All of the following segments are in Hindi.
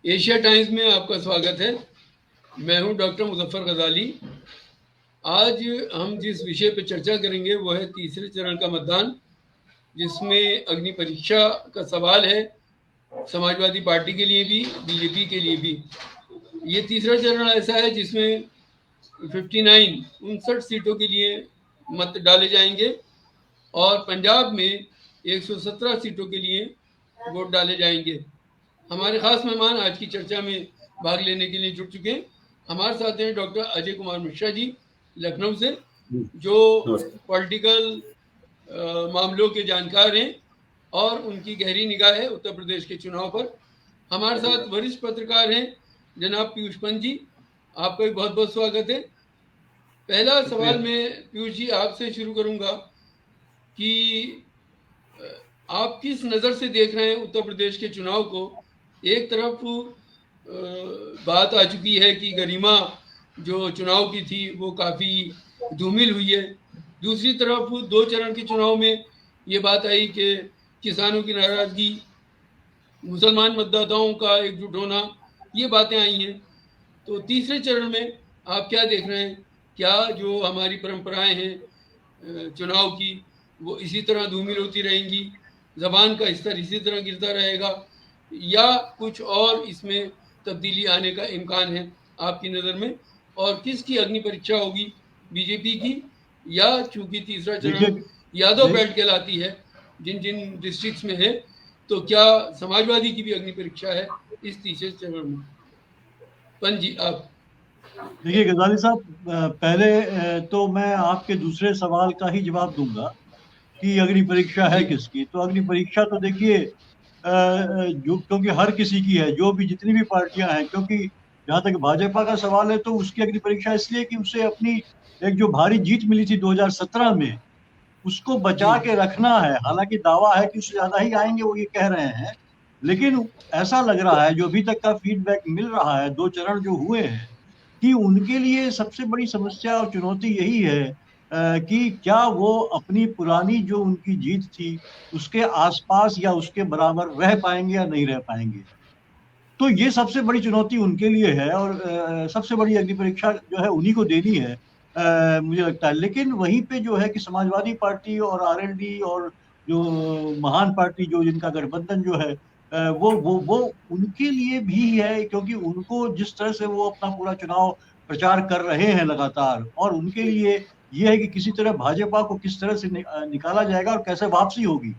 एशिया टाइम्स में आपका स्वागत है। मैं हूं डॉक्टर मुजफ्फर गजाली। आज हम जिस विषय पर चर्चा करेंगे वो है तीसरे चरण का मतदान, जिसमें अग्नि परीक्षा का सवाल है समाजवादी पार्टी के लिए भी, बीजेपी के लिए भी। ये तीसरा चरण ऐसा है जिसमें 59 सीटों के लिए मत डाले जाएंगे और पंजाब में 117 सीटों के लिए वोट डाले जाएंगे। हमारे खास मेहमान आज की चर्चा में भाग लेने के लिए जुट चुके हैं। हमारे साथ हैं डॉक्टर अजय कुमार मिश्रा जी लखनऊ से, जो पॉलिटिकल मामलों के जानकार हैं और उनकी गहरी निगाह है उत्तर प्रदेश के चुनाव पर। हमारे साथ वरिष्ठ पत्रकार हैं जनाब पीयूष पंत जी, आपका भी बहुत बहुत स्वागत है। पहला सवाल मैं पीयूष जी आपसे शुरू करूंगा कि आप किस नज़र से देख रहे हैं उत्तर प्रदेश के चुनाव को। एक तरफ बात आ चुकी है कि गरिमा जो चुनाव की थी वो काफ़ी धूमिल हुई है, दूसरी तरफ 2 चरण के चुनाव में ये बात आई कि किसानों की नाराज़गी, मुसलमान मतदाताओं का एकजुट होना, ये बातें आई हैं। तो तीसरे चरण में आप क्या देख रहे हैं? क्या जो हमारी परंपराएं हैं चुनाव की वो इसी तरह धूमिल होती रहेंगी, ज़बान का स्तर इसी तरह गिरता रहेगा, या कुछ और इसमें तब्दीली आने का इम्कान है आपकी नज़र में? और किसकी अग्नि परीक्षा होगी, बीजेपी की या चूंकि तीसरा चरण यादव बेल्ट कहलाती है जिन जिन डिस्ट्रिक्ट्स में है, तो क्या समाजवादी की भी अग्नि परीक्षा है इस तीसरे चरण में? पंत जी आप। देखिए गजाली साहब, पहले तो मैं आपके दूसरे सवाल का ही जवाब दूंगा कि अग्नि परीक्षा है किसकी। तो अग्नि परीक्षा तो देखिए जो, क्योंकि हर किसी की है, जो भी जितनी भी पार्टियां हैं, क्योंकि जहां तक भाजपा का सवाल है तो उसकी अग्नि परीक्षा इसलिए कि उसे अपनी एक जो भारी जीत मिली थी 2017 में, उसको बचा के रखना है। हालांकि दावा है कि उससे ज्यादा ही आएंगे, वो ये कह रहे हैं, लेकिन ऐसा लग रहा है जो अभी तक का फीडबैक मिल रहा है 2 चरण जो हुए हैं, कि उनके लिए सबसे बड़ी समस्या और चुनौती यही है कि क्या वो अपनी पुरानी जो उनकी जीत थी उसके आसपास या उसके बराबर रह पाएंगे या नहीं रह पाएंगे। तो ये सबसे बड़ी चुनौती उनके लिए है और सबसे बड़ी अग्नि परीक्षा जो है उन्हीं को देनी है, मुझे लगता है। लेकिन वहीं पे जो है कि समाजवादी पार्टी और आरएलडी और जो महान पार्टी जो जिनका गठबंधन जो है वो उनके लिए भी है, क्योंकि उनको जिस तरह से वो अपना पूरा चुनाव प्रचार कर रहे हैं लगातार, और उनके लिए ये है कि किसी तरह भाजपा को किस तरह से निकाला जाएगा और कैसे वापसी होगी।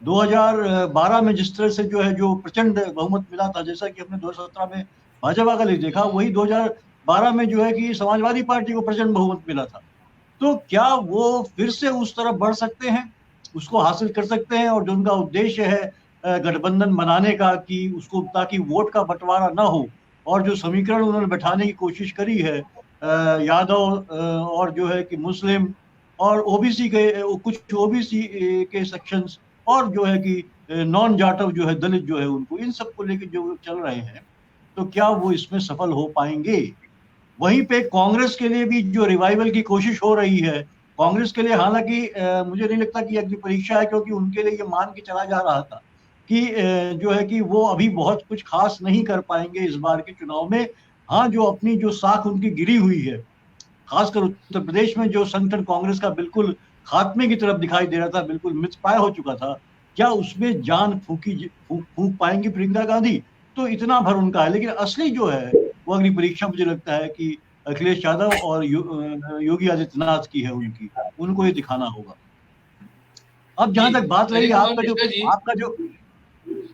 2012 में जिस तरह से जो है जो प्रचंड बहुमत मिला था, जैसा कि हमने 2017 में भाजपा का लिए देखा, वही 2012 में जो है कि समाजवादी पार्टी को प्रचंड बहुमत मिला था। तो क्या वो फिर से उस तरफ बढ़ सकते हैं, उसको हासिल कर सकते हैं? और जो उनका उद्देश्य है गठबंधन बनाने का, कि उसको ताकि वोट का बंटवारा ना हो, और जो समीकरण उन्होंने बैठाने की कोशिश करी है यादव और जो है कि मुस्लिम और ओबीसी के कुछ ओबीसी के सेक्शंस, और जो है कि नॉन जाटव जो है दलित जो है उनको, इन सबको लेकर जो चल रहे हैं, तो क्या वो इसमें सफल हो पाएंगे? वहीं पे कांग्रेस के लिए भी जो रिवाइवल की कोशिश हो रही है, कांग्रेस के लिए हालांकि मुझे नहीं लगता कि अग्नि परीक्षा है, क्योंकि उनके लिए ये मान के चला जा रहा था कि जो है कि वो अभी बहुत कुछ खास नहीं कर पाएंगे इस बार के चुनाव में। हाँ, जो अपनी जो साख उनकी गिरी हुई है, खासकर उत्तर प्रदेश में जो संगठन कांग्रेस का बिल्कुल खात्मे की तरफ दिखाई दे रहा था, बिल्कुल मितपाय हो चुका था, क्या उसमें जान फूंक पाएंगी प्रियंका गांधी? तो इतना भर उनका है। लेकिन असली जो है वो अग्नि परीक्षा मुझे लगता है कि अखिलेश यादव और योगी आदित्यनाथ की है, उनको ये दिखाना होगा। अब जहां तक बात रही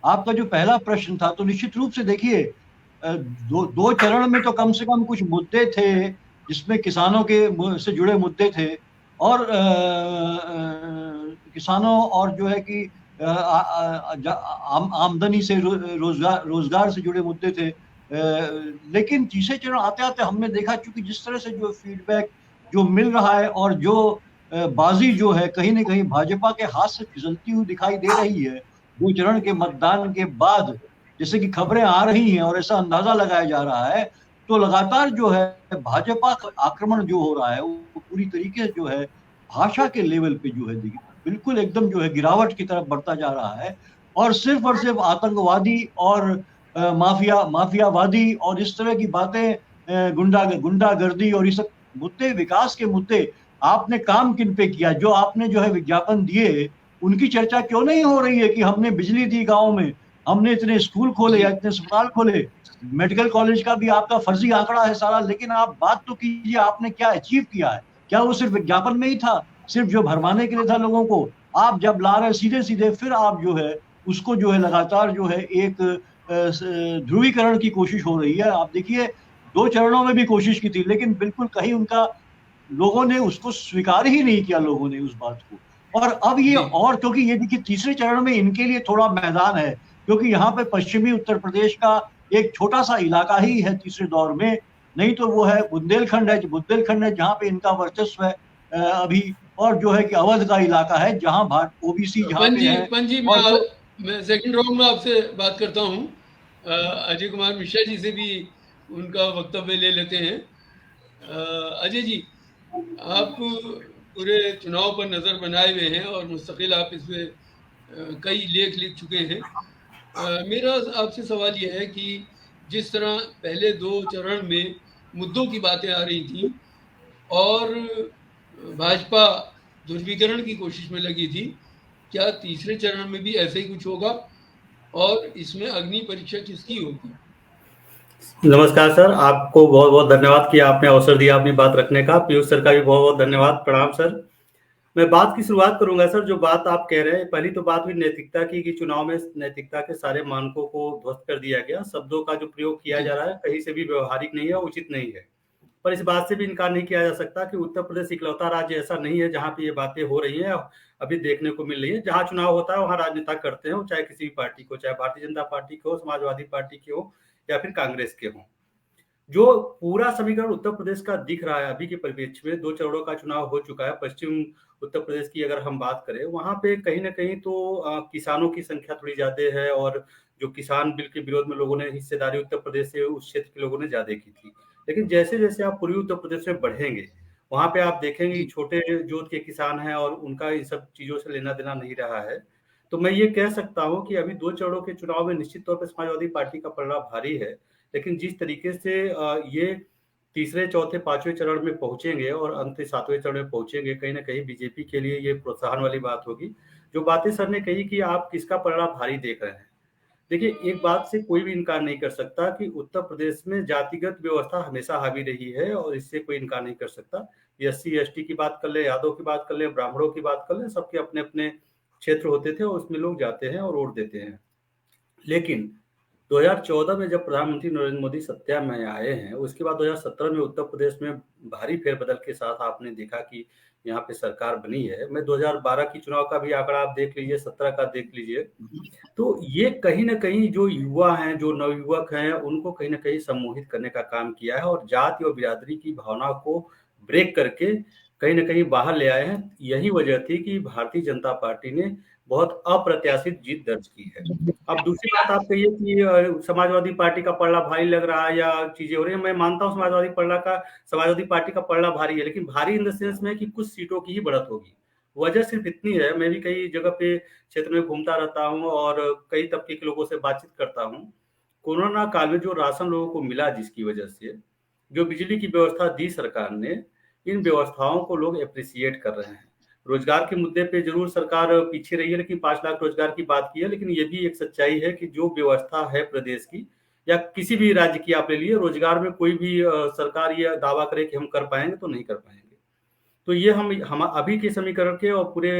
आपका जो पहला प्रश्न था, तो निश्चित रूप से देखिए दो चरण में तो कम से कम कुछ मुद्दे थे जिसमें किसानों के से जुड़े मुद्दे थे, और किसानों और जो है कि आमदनी से रोजगार से जुड़े मुद्दे थे। लेकिन तीसरे चरण आते आते हमने देखा, चूंकि जिस तरह से जो फीडबैक जो मिल रहा है और जो बाजी जो है कहीं ना कहीं भाजपा के हाथ से फिसलती हुई दिखाई दे रही है 2 चरण के मतदान के बाद, जैसे कि खबरें आ रही हैं और ऐसा अंदाजा लगाया जा रहा है, तो लगातार जो है भाजपा का आक्रमण जो हो रहा है वो पूरी तरीके से जो है भाषा के लेवल पे जो है बिल्कुल एकदम जो है गिरावट की तरफ बढ़ता जा रहा है। और सिर्फ आतंकवादी और माफियावादी और इस तरह की बातें, गुंडागर्दी और ये सब मुद्दे, विकास के मुद्दे आपने काम किन पे किया? जो आपने जो है विज्ञापन दिए उनकी चर्चा क्यों नहीं हो रही है कि हमने बिजली दी गांव में, हमने इतने स्कूल खोले जी या इतने अस्पताल खोले? मेडिकल कॉलेज का भी आपका फर्जी आंकड़ा है सारा, लेकिन आप बात तो कीजिए आपने क्या अचीव किया है। क्या वो सिर्फ विज्ञापन में ही था, सिर्फ जो भरमाने के लिए था लोगों को? आप जब ला रहे सीधे सीधे, फिर आप जो है उसको जो है लगातार जो है एक ध्रुवीकरण की कोशिश हो रही है। आप देखिए 2 चरणों में भी कोशिश की थी, लेकिन बिल्कुल कहीं उनका लोगों ने उसको स्वीकार ही नहीं किया, लोगों ने उस बात को। और अब ये, जी और क्योंकि ये देखिए तीसरे चरण में इनके लिए थोड़ा मैदान है, क्योंकि यहाँ पे पश्चिमी उत्तर प्रदेश का एक छोटा सा इलाका ही है तीसरे दौर में, नहीं तो वो है बुंदेलखंड है जहाँ पे इनका वर्चस्व है अभी। और जो है कि अवध का इलाका है जहाँ ओबीसी जहाँ पे है। पंजी जी, और तो मैं सेकंड राउंड में आपसे बात करता हूँ। अजय कुमार मिश्रा जी से भी उनका वक्तव्य ले लेते हैं। अजय जी, आप पूरे चुनाव पर नज़र बनाए हुए हैं और मुस्तकिल आप इस पे कई लेख लिख चुके हैं। मेरा आपसे सवाल यह है कि जिस तरह पहले 2 चरण में मुद्दों की बातें आ रही थी और भाजपा ध्रुवीकरण की कोशिश में लगी थी, क्या तीसरे चरण में भी ऐसे ही कुछ होगा और इसमें अग्नि परीक्षा किसकी होगी? नमस्कार सर, आपको बहुत बहुत धन्यवाद कि आपने अवसर दिया अपनी बात रखने का। पीयूष सर का भी बहुत बहुत धन्यवाद, प्रणाम सर। मैं बात की शुरुआत करूंगा सर। जो बात आप कह रहे हैं, पहली तो बात हुई नैतिकता की कि चुनाव में नैतिकता के सारे मानकों को ध्वस्त कर दिया गया। शब्दों का जो प्रयोग किया जी जा रहा है कहीं से भी व्यवहारिक नहीं है, उचित नहीं है। पर इस बात से भी इनकार नहीं किया जा सकता कि उत्तर प्रदेश इकलौता राज्य ऐसा नहीं है जहाँ पे ये बातें हो रही हैं, अभी देखने को मिल रही है। जहाँ चुनाव होता है वहाँ राजनेता करते हो, चाहे किसी भी पार्टी को, चाहे भारतीय जनता पार्टी के हो, समाजवादी पार्टी के हो या फिर कांग्रेस के हो। जो पूरा समीकरण उत्तर प्रदेश का दिख रहा है अभी के परिप्रेक्ष्य में, 2 चरणों का चुनाव हो चुका है। पश्चिम उत्तर प्रदेश की अगर हम बात करें, वहां पे कहीं ना कहीं तो किसानों की संख्या थोड़ी ज्यादा है, और जो किसान बिल के विरोध में लोगों ने हिस्सेदारी उत्तर प्रदेश से उस क्षेत्र के लोगों ने ज्यादा की थी। लेकिन जैसे जैसे आप पूर्वी उत्तर प्रदेश में बढ़ेंगे, वहां पे आप देखेंगे कि जी छोटे जोत के किसान हैं और उनका इन सब चीजों से लेना देना नहीं रहा है। तो मैं ये कह सकता हूँ कि अभी 2 चरणों के चुनाव में निश्चित तौर पर समाजवादी पार्टी का पलड़ा भारी है। लेकिन जिस तरीके से ये तीसरे, चौथे, पांचवें चरण में पहुंचेंगे और अंत 7वें चरण में पहुंचेंगे, कहीं ना कहीं बीजेपी के लिए ये प्रोत्साहन वाली बात होगी। जो बातें सर ने कही कि आप किसका पलड़ा भारी देख रहे हैं, देखिए एक बात से कोई भी इनकार नहीं कर सकता कि उत्तर प्रदेश में जातिगत व्यवस्था हमेशा हावी रही है, और इससे कोई इनकार नहीं कर सकता। एससी एसटी की बात कर ले, यादव की बात कर ले, ब्राह्मणों की बात कर ले, सबके अपने अपने क्षेत्र होते थे और उसमें लोग जाते हैं और वोट देते हैं। लेकिन 2014 में जब प्रधानमंत्री नरेंद्र मोदी सत्ता में आए हैं, उसके बाद 2017 में उत्तर प्रदेश में भारी फेरबदल के साथ आपने देखा कि यहाँ पे सरकार बनी है। मैं 2012 की चुनाव का भी आंकड़ा आप देख लीजिए, 17 का देख लीजिए। तो ये कहीं ना कहीं जो युवा हैं, जो नवयुवक हैं, उनको कहीं ना कहीं सम्मोहित करने का काम किया है, और जाति और बिरादरी की भावना को ब्रेक करके कहीं ना कहीं बाहर ले आए हैं। यही वजह थी कि भारतीय जनता पार्टी ने बहुत अप्रत्याशित जीत दर्ज की है। अब दूसरी बात आप कहिए कि समाजवादी पार्टी का पलड़ा भारी लग रहा है या चीजें हो रही है। मैं मानता हूँ समाजवादी पार्टी का पलड़ा भारी है, लेकिन भारी इन द सेंस में कि कुछ सीटों की ही बढ़त होगी। वजह सिर्फ इतनी है, मैं भी कई जगह पे क्षेत्र में घूमता रहता हूँ और कई तबके के लोगों से बातचीत करता हूँ। कोरोना काल में जो राशन लोगों को मिला, जिसकी वजह से जो बिजली की व्यवस्था दी सरकार ने, इन व्यवस्थाओं को लोग अप्रिशिएट कर रहे हैं। रोजगार के मुद्दे पे जरूर सरकार पीछे रही है, लेकिन 5 लाख रोजगार की बात की है। लेकिन ये भी एक सच्चाई है कि जो व्यवस्था है प्रदेश की या किसी भी राज्य की आप ले लीजिए, रोजगार में कोई भी सरकार ये दावा करे कि हम कर पाएंगे, तो नहीं कर पाएंगे। तो ये हम अभी के समीकरण के और पूरे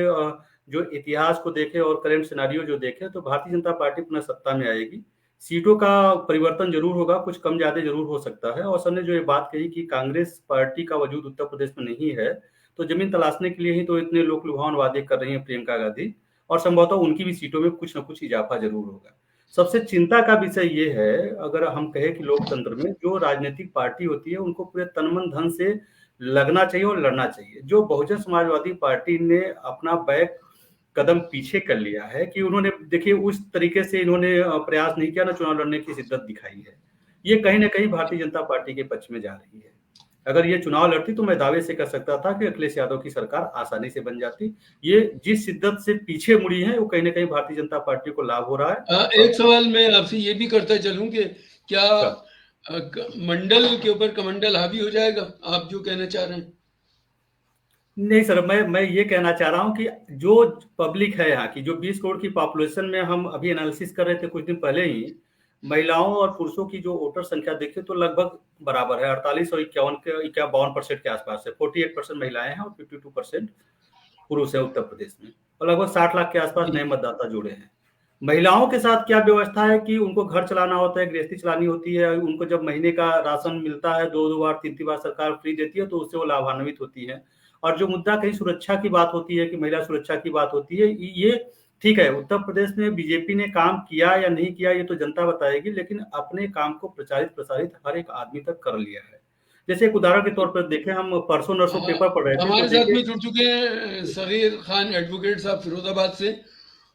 जो इतिहास को देखें और करंट सिनारियो जो देखें, तो भारतीय जनता पार्टी पुनः सत्ता में आएगी। सीटों का परिवर्तन जरूर होगा, कुछ कम ज्यादा जरूर हो सकता है। और सर ने जो ये बात कही कि कांग्रेस पार्टी का वजूद उत्तर प्रदेश में नहीं है, तो जमीन तलाशने के लिए ही तो इतने लोक लुभावन वादे कर रही हैं प्रियंका गांधी, और संभवतः उनकी भी सीटों में कुछ ना कुछ इजाफा जरूर होगा। सबसे चिंता का विषय ये है, अगर हम कहें कि लोकतंत्र में जो राजनीतिक पार्टी होती है उनको पूरे तन मन धन से लगना चाहिए और लड़ना चाहिए। जो बहुजन समाजवादी पार्टी ने अपना बैक कदम पीछे कर लिया है कि उन्होंने, देखिए उस तरीके से इन्होंने प्रयास नहीं किया, ना चुनाव लड़ने की शिद्दत दिखाई है। ये कहीं ना कहीं भारतीय जनता पार्टी के पक्ष में जा रही है। अगर ये चुनाव लड़ती तो मैं दावे से कह सकता था कि अखिलेश यादव की सरकार आसानी से बन जाती। ये जिस शिद्दत से पीछे मुड़ी है वो कहीं ना कहीं भारतीय जनता पार्टी को लाभ हो रहा है। एक सवाल मैं आपसे ये भी करता चलूं कि क्या मंडल के ऊपर कमंडल हावी हो जाएगा, आप जो कहना चाह रहे हैं? नहीं सर, मैं ये कहना चाह रहा हूँ कि जो पब्लिक है यहाँ की, जो 20 करोड़ की पॉपुलेशन में हम अभी एनालिसिस कर रहे थे कुछ दिन पहले ही, महिलाओं और पुरुषों की जो वोटर संख्या देखें तो लगभग बराबर है, 48 और 51% के आसपास है। 48% महिलाएं हैं और 52% पुरुष है उत्तर प्रदेश में, और लगभग 60 लाख के आसपास नए मतदाता जुड़े हैं। महिलाओं के साथ क्या व्यवस्था है कि उनको घर चलाना होता है, गृहस्थी चलानी होती है, उनको जब महीने का राशन मिलता है, 2-2 बार 3-3 बार सरकार फ्री देती है, तो उससे वो लाभान्वित होती है। और जो मुद्दा कहीं सुरक्षा की बात होती है कि महिला सुरक्षा की बात होती है, ये ठीक है, उत्तर प्रदेश में बीजेपी ने काम किया या नहीं किया ये तो जनता बताएगी, लेकिन अपने काम को प्रचारित प्रसारित हर एक आदमी तक कर लिया है। जैसे एक उदाहरण के तौर पर देखें, हम परसों नरसों पेपर पढ़ रहे थे हमारे तो साथ में जुड़ चुके हैं सगीर खान एडवोकेट साहब फिरोजाबाद से,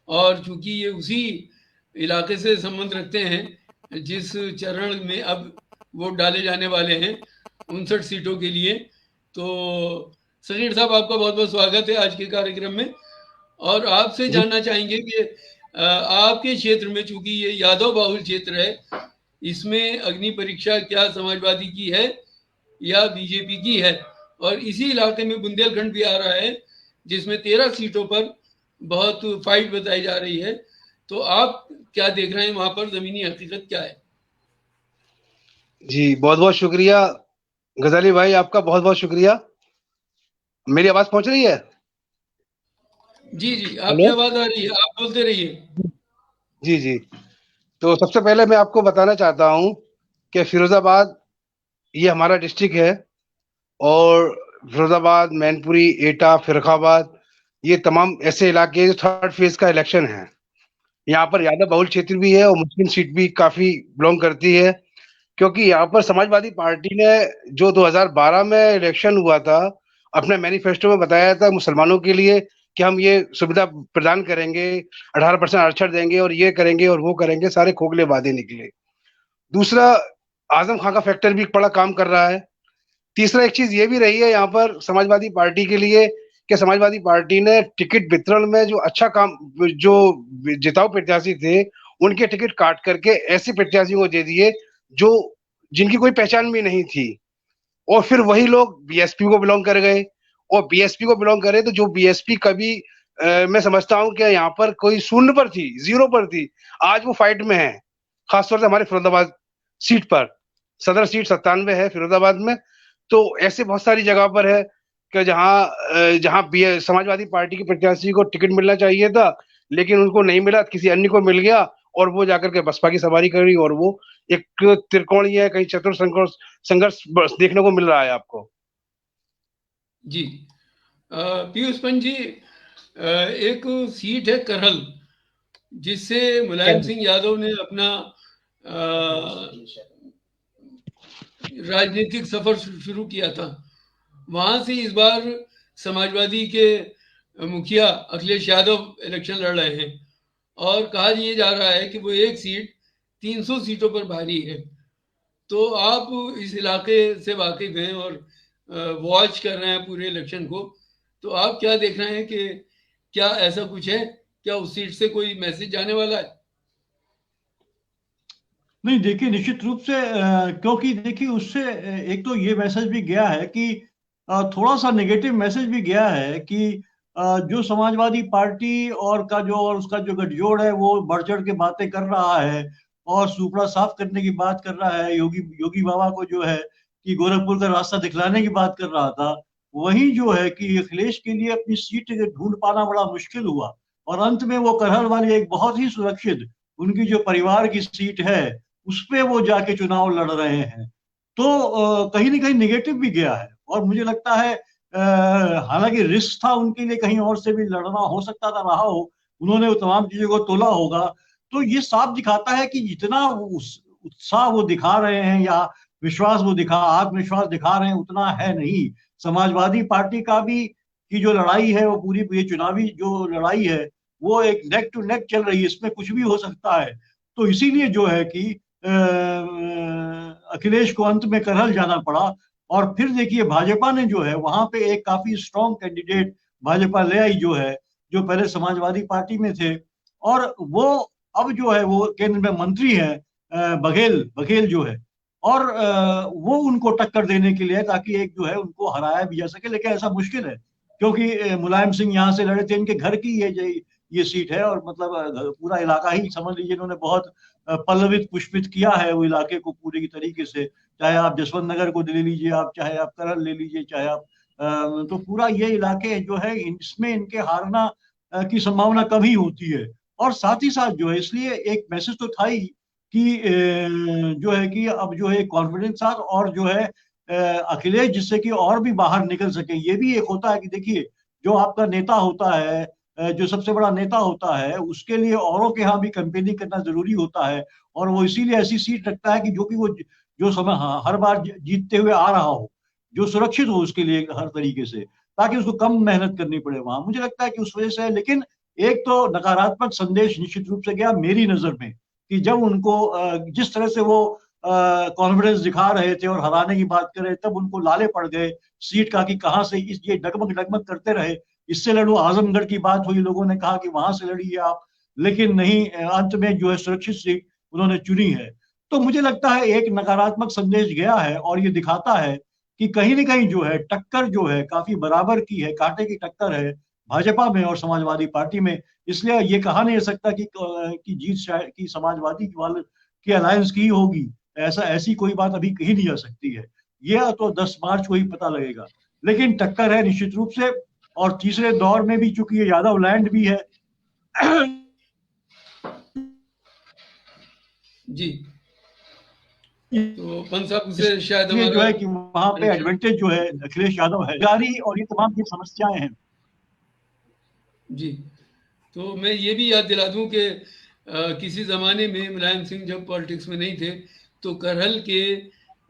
और चूंकि ये उसी इलाके से संबंध रखते हैं जिस चरण में अब वोट डाले जाने वाले हैं 59 सीटों के लिए, तो सगीर साहब आपका बहुत बहुत स्वागत है आज के कार्यक्रम में। और आपसे जानना चाहेंगे कि आपके क्षेत्र में, चूंकि ये यादव बाहुल क्षेत्र है, इसमें अग्नि परीक्षा क्या समाजवादी की है या बीजेपी की है? और इसी इलाके में बुंदेलखंड भी आ रहा है जिसमें 13 सीटों पर बहुत फाइट बताई जा रही है, तो आप क्या देख रहे हैं वहां पर, जमीनी हकीकत क्या है? जी बहुत बहुत शुक्रिया गजाली भाई, आपका बहुत बहुत शुक्रिया। मेरी आवाज पहुंच रही है? जी जी, आपकी आवाज आ रही है, आप बोलते रहिए। जी जी। तो सबसे पहले मैं आपको बताना चाहता हूं कि फिरोजाबाद ये हमारा डिस्ट्रिक्ट है, और फिरोजाबाद, मैनपुरी, एटा, फिरोजाबाद, ये तमाम ऐसे इलाके जो थर्ड फेज का इलेक्शन है। यहाँ पर यादव बहुल क्षेत्र भी है और मुस्लिम सीट भी काफी बिलोंग करती है, क्योंकि यहाँ पर समाजवादी पार्टी ने जो 2012 में इलेक्शन हुआ था, अपने मैनिफेस्टो में बताया था मुसलमानों के लिए कि हम ये सुविधा प्रदान करेंगे, 18% आरक्षण देंगे और ये करेंगे और वो करेंगे, सारे खोखले वादे निकले। दूसरा, आजम खां का फैक्टर भी बड़ा काम कर रहा है। तीसरा, एक चीज ये भी रही है यहाँ पर समाजवादी पार्टी के लिए कि समाजवादी पार्टी ने टिकट वितरण में जो अच्छा काम, जो जिताऊ प्रत्याशी थे उनके टिकट काट करके ऐसे प्रत्याशियों को दे दिए जो जिनकी कोई पहचान भी नहीं थी, और फिर वही लोग बीएसपी को बिलोंग कर गए, और बीएसपी को बिलोंग करे तो जो बीएसपी कभी मैं समझता हूं कि यहाँ पर कोई शून्य पर थी, जीरो पर थी, आज वो फाइट में है। खासतौर से हमारे फिरोजाबाद सीट पर, सदर सीट 97 है फिरोजाबाद में। तो ऐसे बहुत सारी जगह पर है कि जहाँ जहाँ समाजवादी पार्टी के प्रत्याशी को टिकट मिलना चाहिए था लेकिन उनको नहीं मिला, किसी अन्य को मिल गया, और वो जाकर के बसपा की सवारी करी, और वो एक त्रिकोणीय, कहीं चतुर संघर्ष देखने को मिल रहा है आपको। जी पीयूष पंत जी, एक सीट है करहल जिससे मुलायम सिंह यादव ने अपना राजनीतिक सफर शुरू किया था। वहां से इस बार समाजवादी के मुखिया अखिलेश यादव इलेक्शन लड़ रहे हैं, और कहा ये जा रहा है कि वो एक सीट 300 सीटों पर भारी है। तो आप इस इलाके से वाकिफ हैं और वॉच कर रहे हैं पूरे इलेक्शन को, तो आप क्या देख रहे हैं कि क्या ऐसा कुछ है, क्या उस सीट से कोई मैसेज जाने वाला है? नहीं, देखिए निश्चित रूप से क्योंकि देखिए उससे एक तो ये मैसेज भी गया है कि थोड़ा सा नेगेटिव मैसेज भी गया है कि जो समाजवादी पार्टी और उसका जो गठजोड़ है वो बढ़ चढ़ के बातें कर रहा है और सुपड़ा साफ करने की बात कर रहा है, योगी बाबा को जो है कि गोरखपुर का रास्ता दिखलाने की बात कर रहा था। वही जो है कि अखिलेश के लिए अपनी सीट ढूंढ पाना बड़ा मुश्किल हुआ, और अंत में वो करहल वाली एक बहुत ही सुरक्षित उनकी जो परिवार की सीट है उस पे वो जाके चुनाव लड़ रहे हैं। तो कहीं ना कहीं निगेटिव भी गया है, और मुझे लगता है हालांकि रिस्क था उनके लिए, कहीं और से भी लड़ना हो सकता था, रहा हो, उन्होंने वो तमाम चीजों को तोला होगा। तो ये साफ दिखाता है कि जितना उत्साह वो दिखा रहे हैं या विश्वास वो आत्मविश्वास दिखा रहे हैं उतना है नहीं। समाजवादी पार्टी का भी की जो लड़ाई है वो पूरी, ये चुनावी जो लड़ाई है वो एक नेक टू नेक चल रही है, इसमें कुछ भी हो सकता है। तो इसीलिए जो है कि अखिलेश को अंत में करहल जाना पड़ा। और फिर देखिए भाजपा ने जो है वहां पे एक काफी स्ट्रॉन्ग कैंडिडेट भाजपा ले आई जो है, जो पहले समाजवादी पार्टी में थे, और वो अब जो है वो केंद्र में मंत्री है, बघेल बघेल जो है। और वो उनको टक्कर देने के लिए, ताकि एक जो है उनको हराया भी जा सके, लेकिन ऐसा मुश्किल है क्योंकि मुलायम सिंह यहाँ से लड़े थे, इनके घर की ये सीट है, और मतलब पूरा इलाका ही समझ लीजिए इन्होंने बहुत पल्लवित पुष्पित किया है वो इलाके को पूरी तरीके से। चाहे आप जसवंत नगर को ले लीजिए, आप चाहे आप करल ले लीजिए, चाहे आप तो पूरा ये इलाके जो है इसमें इनके हारना की संभावना कम ही होती है। और साथ ही साथ जो है इसलिए एक मैसेज तो था ही कि जो है कि अब जो है कॉन्फिडेंस साथ, और जो है अखिलेश जिससे कि और भी बाहर निकल सके। ये भी एक होता है कि देखिए जो आपका नेता होता है, जो सबसे बड़ा नेता होता है, उसके लिए औरों के यहाँ भी कैंपेनिंग करना जरूरी होता है, और वो इसीलिए ऐसी सीट रखता है कि जो कि वो जो समय हर बार जीतते हुए आ रहा हो, जो सुरक्षित हो उसके लिए हर तरीके से, ताकि उसको कम मेहनत करनी पड़े वहां। मुझे लगता है कि उस वजह से है। लेकिन एक तो नकारात्मक संदेश निश्चित रूप से गया मेरी नजर में, कि जब उनको जिस तरह से वो कॉन्फिडेंस दिखा रहे थे और हराने की बात कर रहे थे, तब उनको लाले पड़ गए सीट का कि कहाँ से ये डगमग डगमग करते रहे, इससे लड़ो। आजमगढ़ की बात हुई, लोगों ने कहा कि वहां से लड़िए आप, लेकिन नहीं, अंत में जो है सुरक्षित सीट उन्होंने चुनी है। तो मुझे लगता है एक नकारात्मक संदेश गया है, और ये दिखाता है कि कहीं ना कहीं जो है टक्कर जो है काफी बराबर की है, कांटे की टक्कर है भाजपा में और समाजवादी पार्टी में। इसलिए ये कहा नहीं जा सकता कि जीत शायद की समाजवादी वाले की अलायंस की होगी, ऐसी कोई बात अभी कही नहीं जा सकती है। यह तो 10 मार्च को ही पता लगेगा, लेकिन टक्कर है निश्चित रूप से। और तीसरे दौर में भी चूंकि ये यादव लैंड भी है जी, तो पंत साहब से शायद ये जो हमारा है कि वहां पे एडवांटेज जो है अखिलेश यादव है, जारी और ये तमाम की समस्याएं हैं। जी, तो मैं ये भी याद दिला दूं कि किसी ज़माने में मुलायम सिंह जब पॉलिटिक्स में नहीं थे तो करहल के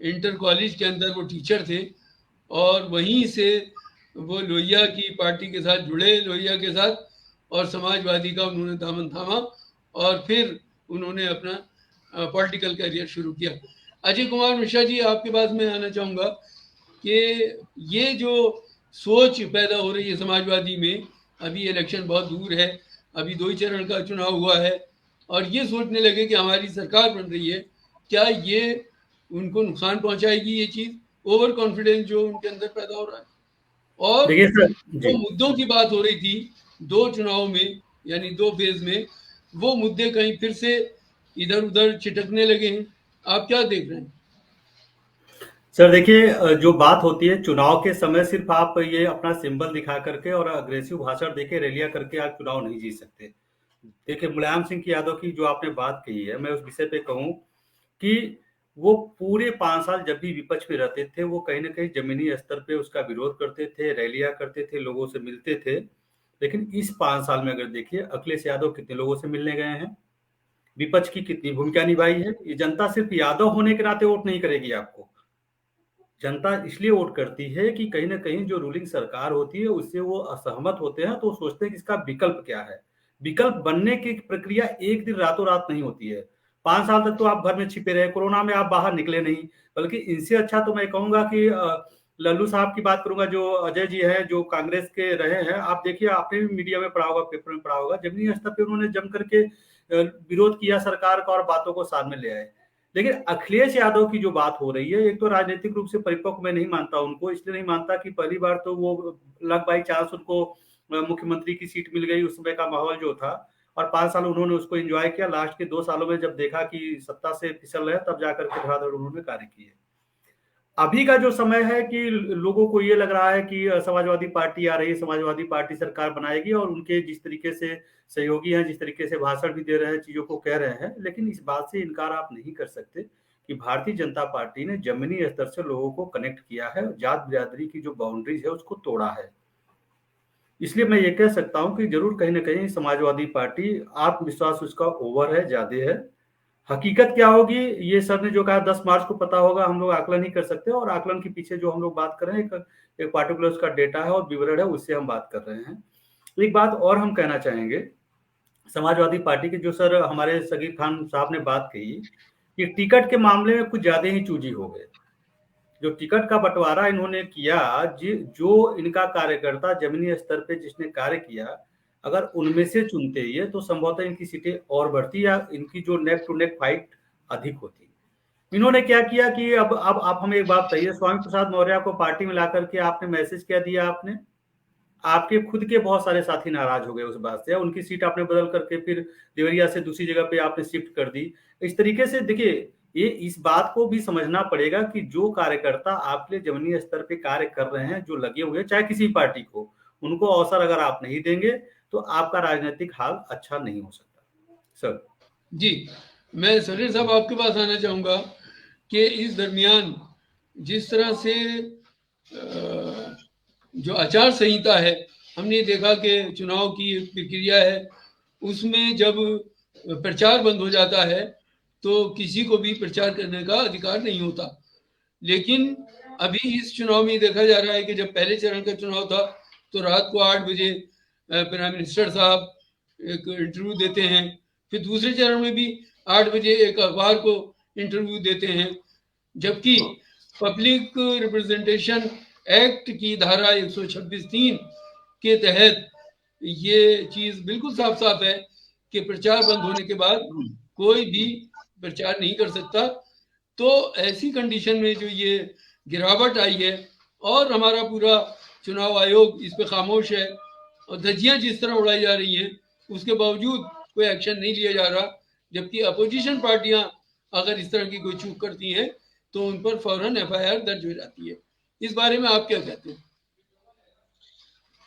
इंटर कॉलेज के अंदर वो टीचर थे, और वहीं से वो लोहिया की पार्टी के साथ जुड़े, लोहिया के साथ, और समाजवादी का उन्होंने दामन थामा, और फिर उन्होंने अपना पॉलिटिकल करियर शुरू किया। अजय कुमार मिश्रा जी, आपके पास मैं आना चाहूँगा कि ये जो सोच पैदा हो रही है समाजवादी में, अभी इलेक्शन बहुत दूर है, अभी 2 ही चरण का चुनाव हुआ है, और ये सोचने लगे कि हमारी सरकार बन रही है, क्या ये उनको नुकसान पहुंचाएगी ये चीज़, ओवर कॉन्फिडेंस जो उनके अंदर पैदा हो रहा है? और देखिए सर जी, जो मुद्दों की बात हो रही थी 2 चुनाव में, यानी 2 फेज में, वो मुद्दे कहीं फिर से इधर उधर छिटकने लगे हैं। आप क्या देख रहे हैं? सर देखिए जो बात होती है चुनाव के समय, सिर्फ आप ये अपना सिंबल दिखा करके और अग्रेसिव भाषण देके रैलियां करके आप चुनाव नहीं जीत सकते। देखिए मुलायम सिंह यादव की जो आपने बात कही है, मैं उस विषय पे कहूँ कि वो पूरे 5 साल जब भी विपक्ष में रहते थे, वो कहीं न कहीं ज़मीनी स्तर पे उसका विरोध करते थे, रैलियाँ करते थे, लोगों से मिलते थे। लेकिन इस 5 साल में अगर देखिए अखिलेश यादव कितने लोगों से मिलने गए हैं, विपक्ष की कितनी भूमिका निभाई है। ये जनता सिर्फ यादव होने के नाते वोट नहीं करेगी आपको। जनता इसलिए वोट करती है कि कहीं न कहीं जो रूलिंग सरकार होती है उससे वो असहमत होते हैं, तो वो सोचते हैं कि इसका विकल्प क्या है। विकल्प बनने की प्रक्रिया एक दिन रातों-रात नहीं होती है। 5 साल तक तो आप घर में छिपे रहे, कोरोना में आप बाहर निकले नहीं, बल्कि इनसे अच्छा तो मैं कहूँगा कि लल्लू साहब की बात करूँगा, जो अजय जी हैं, जो कांग्रेस के रहे हैं। आप देखिए, आपने भी मीडिया में पढ़ा होगा, पेपर में पढ़ा होगा, ज़मीनी स्तर पे उन्होंने जम करके विरोध किया सरकार का और बातों को साथ में ले आए। लेकिन अखिलेश यादव की जो बात हो रही है, एक तो राजनीतिक रूप से परिपक्व मैं नहीं मानता उनको, इसलिए नहीं मानता कि पहली बार तो वो लक बाई चांस उनको मुख्यमंत्री की सीट मिल गई, उस समय का माहौल जो था, और 5 साल उन्होंने उसको एन्जॉय किया। लास्ट के 2 सालों में जब देखा कि सत्ता से फिसल रहे हैं, तब जाकर के धड़ाधड़ उन्होंने कार्य किए। अभी का जो समय है कि लोगों को ये लग रहा है कि समाजवादी पार्टी आ रही है, समाजवादी पार्टी सरकार बनाएगी, और उनके जिस तरीके से सहयोगी हैं, जिस तरीके से भाषण भी दे रहे हैं, चीजों को कह रहे हैं, लेकिन इस बात से इनकार आप नहीं कर सकते कि भारतीय जनता पार्टी ने जमीनी स्तर से लोगों को कनेक्ट किया है, जात बिरादरी की जो बाउंड्रीज है उसको तोड़ा है। इसलिए मैं ये कह सकता हूं कि जरूर कहीं ना कहीं समाजवादी पार्टी, आत्मविश्वास उसका ओवर है, ज्यादा है। हकीकत क्या होगी, ये सर ने जो कहा 10 मार्च को पता होगा, हम लोग आकलन ही कर सकते हैं, और आकलन के पीछे जो हम लोग बात कर रहे हैं, एक पार्टिकुलर उसका डेटा है और विवरण है, उससे हम बात कर रहे हैं। एक बात और हम कहना चाहेंगे, समाजवादी पार्टी के जो सर हमारे सगीर खान साहब ने बात कही कि टिकट के मामले में कुछ ज्यादा ही चूजी हो गए। जो टिकट का बंटवारा इन्होंने किया, जो इनका कार्यकर्ता जमीनी स्तर पे जिसने कार्य किया, अगर उनमें से चुनते ये तो संभवतः इनकी सीटें और बढ़ती या इनकी जो नेक टू नेक फाइट अधिक होती। इन्होंने क्या किया कि अब आप हमें एक बात बताइए, स्वामी प्रसाद मौर्य को पार्टी में ला करके आपने मैसेज क्या दिया, आपके खुद के बहुत सारे साथी नाराज हो गए उस बात से, उनकी सीट आपने बदल करके फिर देवरिया से दूसरी जगह पे आपने शिफ्ट कर दी। इस तरीके से देखिए, ये इस बात को भी समझना पड़ेगा कि जो कार्यकर्ता आपके लिए जमीनी स्तर पे कार्य कर रहे हैं, जो लगे हुए चाहे किसी पार्टी को, उनको अवसर अगर आप नहीं देंगे तो आपका राजनीतिक हाल अच्छा नहीं हो सकता। सर जी, मैं सरीर साहब आपके पास आना चाहूँगा कि इस दरमियान जिस तरह से जो आचार संहिता है, हमने देखा कि चुनाव की एक प्रक्रिया है, उसमें जब प्रचार बंद हो जाता है तो किसी को भी प्रचार करने का अधिकार नहीं होता। लेकिन अभी इस चुनाव में देखा जा रहा है कि जब पहले चरण का चुनाव था तो रात को 8 बजे प्राइम मिनिस्टर साहब एक इंटरव्यू देते हैं, फिर दूसरे चरण में भी 8 बजे एक अखबार को इंटरव्यू देते हैं, जबकि पब्लिक रिप्रेजेंटेशन एक्ट की धारा 126(3) के तहत ये चीज बिल्कुल साफ साफ है कि प्रचार बंद होने के बाद कोई भी प्रचार नहीं कर सकता। तो ऐसी कंडीशन में जो ये गिरावट आई है और हमारा पूरा चुनाव आयोग इस पे खामोश है और धज्जियां जिस तरह उड़ाई जा रही हैं, उसके बावजूद कोई एक्शन नहीं लिया जा रहा, जबकि अपोजिशन पार्टियां अगर इस तरह की कोई चूक करती हैं तो उन पर फौरन FIR दर्ज हो जाती है। इस बारे में आप क्या कहते हैं?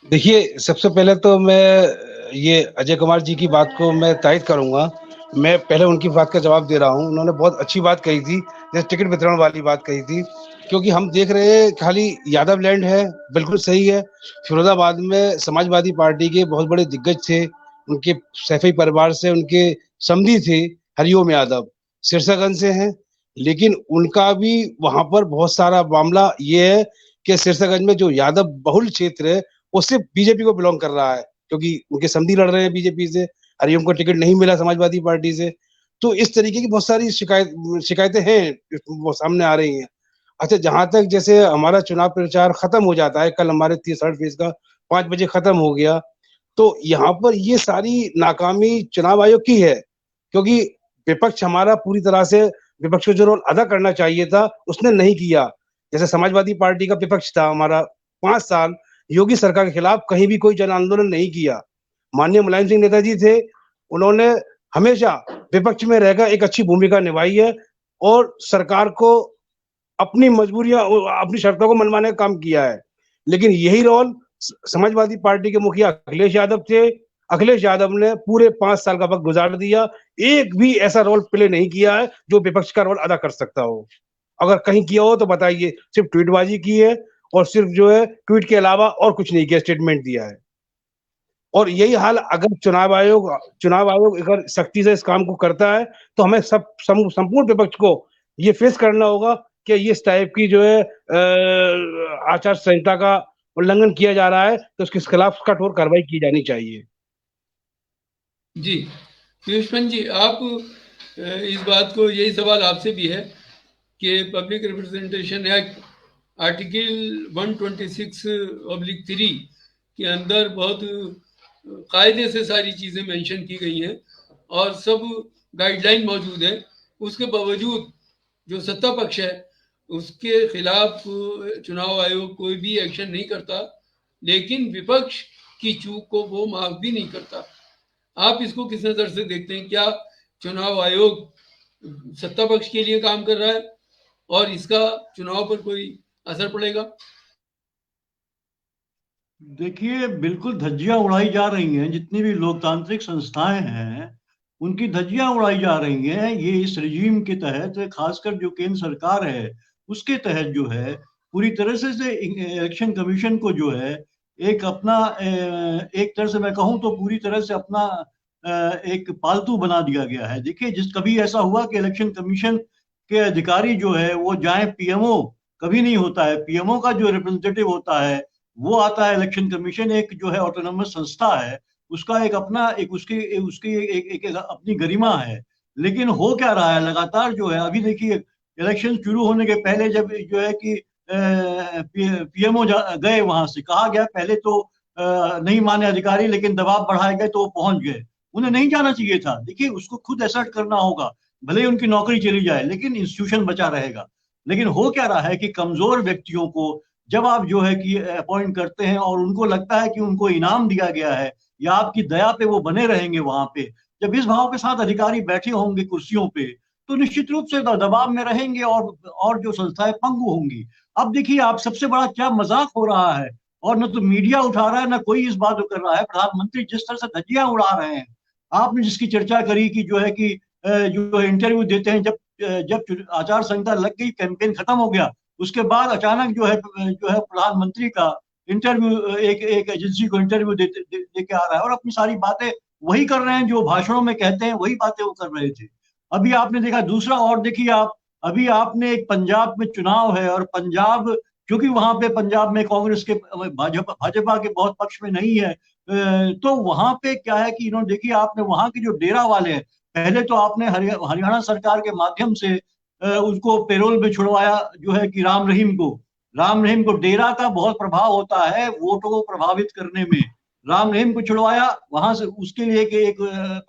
देखिए, सबसे पहले तो मैं ये अजय कुमार जी की बात को मैं तायद करूंगा। मैं पहले उनकी बात का जवाब दे रहा हूं। उन्होंने बहुत अच्छी बात कही थी, जैसे टिकट वितरण वाली बात कही थी, क्योंकि हम देख रहे हैं खाली यादव लैंड है, बिल्कुल सही है। फिरोजाबाद में समाजवादी पार्टी के बहुत बड़े दिग्गज थे, उनके सैफई परिवार से उनके समधी थे हरिओम यादव, सिरसागंज से हैं, लेकिन उनका भी वहां पर बहुत सारा मामला ये है कि सिरसागंज में जो यादव बहुल क्षेत्र है वो सिर्फ बीजेपी को बिलोंग कर रहा है, क्योंकि उनके समधी लड़ रहे हैं बीजेपी से, हरिओम को टिकट नहीं मिला समाजवादी पार्टी से। तो इस तरीके की बहुत सारी शिकायतें हैं, वो सामने आ रही हैं। अच्छा, जहां तक जैसे हमारा चुनाव प्रचार खत्म हो जाता है, कल हमारे 3rd फेज का 5 बजे खत्म हो गया, तो यहाँ पर ये सारी नाकामी चुनाव आयोग की है, क्योंकि विपक्ष हमारा पूरी तरह से विपक्ष को जो रोल अदा करना चाहिए था उसने नहीं किया। जैसे समाजवादी पार्टी का विपक्ष था हमारा 5 साल, योगी सरकार के खिलाफ कहीं भी कोई जन आंदोलन नहीं किया। माननीय मुलायम सिंह नेताजी थे, उन्होंने हमेशा विपक्ष में रहकर एक अच्छी भूमिका निभाई है और सरकार को अपनी मजबूरियां, अपनी शर्तों को मनवाने का काम किया है। लेकिन यही रोल समाजवादी पार्टी के मुखिया अखिलेश यादव थे। अखिलेश यादव ने पूरे 5 साल का वक्त गुजार दिया, एक भी ऐसा रोल प्ले नहीं किया है जो विपक्ष का रोल अदा कर सकता हो। अगर कहीं किया हो तो बताइए, सिर्फ ट्वीटबाजी की है और सिर्फ जो है ट्वीट के अलावा और कुछ नहीं किया, स्टेटमेंट दिया है। और यही हाल अगर चुनाव आयोग अगर सख्ती से इस काम को करता है तो हमें संपूर्ण विपक्ष को ये फेस करना होगा कि ये इस टाइप की जो है आचार संहिता का उल्लंघन किया जा रहा है, तो उसके खिलाफ कठोर कार्रवाई की जानी चाहिए। जी पीयूषमन जी, आप इस बात को, यही सवाल आपसे भी है कि पब्लिक रिप्रेजेंटेशन एक्ट आर्टिकल 126/3 के अंदर बहुत कायदे से सारी चीज़ें मेंशन की गई हैं और सब गाइडलाइन मौजूद है, उसके बावजूद जो सत्ता पक्ष है उसके खिलाफ चुनाव आयोग कोई भी एक्शन नहीं करता, लेकिन विपक्ष की चूक को वो माफ भी नहीं करता। आप इसको किस नज़र से देखते हैं? क्या चुनाव आयोग सत्ता पक्ष के लिए काम कर रहा है और इसका चुनाव पर कोई असर पड़ेगा? देखिए, बिल्कुल धज्जियां उड़ाई जा रही हैं। जितनी भी लोकतांत्रिक संस्थाएं हैं उनकी धज्जियां उड़ाई जा रही हैं। ये इस रजीम के तहत, खासकर जो केंद्र सरकार है उसके तहत जो है, पूरी तरह से इलेक्शन कमीशन को जो है एक अपना, एक तरह से मैं कहूं तो पूरी तरह से अपना एक पालतू बना दिया गया है। देखिए, कभी ऐसा हुआ कि इलेक्शन कमीशन के अधिकारी जो है वो जाए PMO, कभी नहीं होता है। PMO का जो रिप्रेजेंटेटिव होता है वो आता है इलेक्शन कमीशन, एक जो है ऑटोनोमस संस्था है, उसका एक अपना उसकी एक अपनी गरिमा है। लेकिन हो क्या रहा है, लगातार जो है, अभी देखिए इलेक्शन शुरू होने के पहले जब जो है कि पीएमओ गए, वहां से कहा गया पहले तो नहीं माने अधिकारी, लेकिन दबाव बढ़ाए गए तो वो पहुंच गए। उन्हें नहीं जाना चाहिए था। देखिए, उसको खुद असर्ट करना होगा, भले ही उनकी नौकरी चली जाए लेकिन इंस्टीट्यूशन बचा रहेगा। लेकिन हो क्या रहा है कि कमजोर व्यक्तियों को जब आप जो है कि अपॉइंट करते हैं और उनको लगता है कि उनको इनाम दिया गया है या आपकी दया पे वो बने रहेंगे वहां पे, जब इस भाव के साथ अधिकारी बैठे होंगे कुर्सियों पे, तो निश्चित रूप से दबाव में रहेंगे और जो संस्थाएं पंगु होंगी। अब देखिए, आप सबसे बड़ा क्या मजाक हो रहा है, और न तो मीडिया उठा रहा है ना कोई इस बात को कर रहा है। प्रधानमंत्री जिस तरह से धज्जियां उड़ा रहे हैं, आपने जिसकी चर्चा करी कि जो है कि जो इंटरव्यू देते हैं, जब आचार संहिता लग गई, कैंपेन खत्म हो गया, उसके बाद अचानक जो है प्रधानमंत्री का इंटरव्यू, एक एजेंसी को इंटरव्यू दे के आ रहा है और अपनी सारी बातें वही कर रहे हैं जो भाषणों में कहते हैं, वही बातें वो कर रहे थे। अभी आपने देखा दूसरा, और देखिए आप, अभी आपने एक पंजाब में चुनाव है और पंजाब, क्योंकि वहां पे पंजाब में कांग्रेस के भाजपा के बहुत पक्ष में नहीं है, तो वहां पे क्या है कि इन्होंने, देखिए आपने वहां के जो डेरा वाले हैं, पहले तो आपने हरियाणा सरकार के माध्यम से उसको पेरोल में छुड़वाया, जो है कि राम रहीम को डेरा का बहुत प्रभाव होता है वोटों को प्रभावित करने में। राम रहीम को छुड़वाया वहां से, उसके लिए एक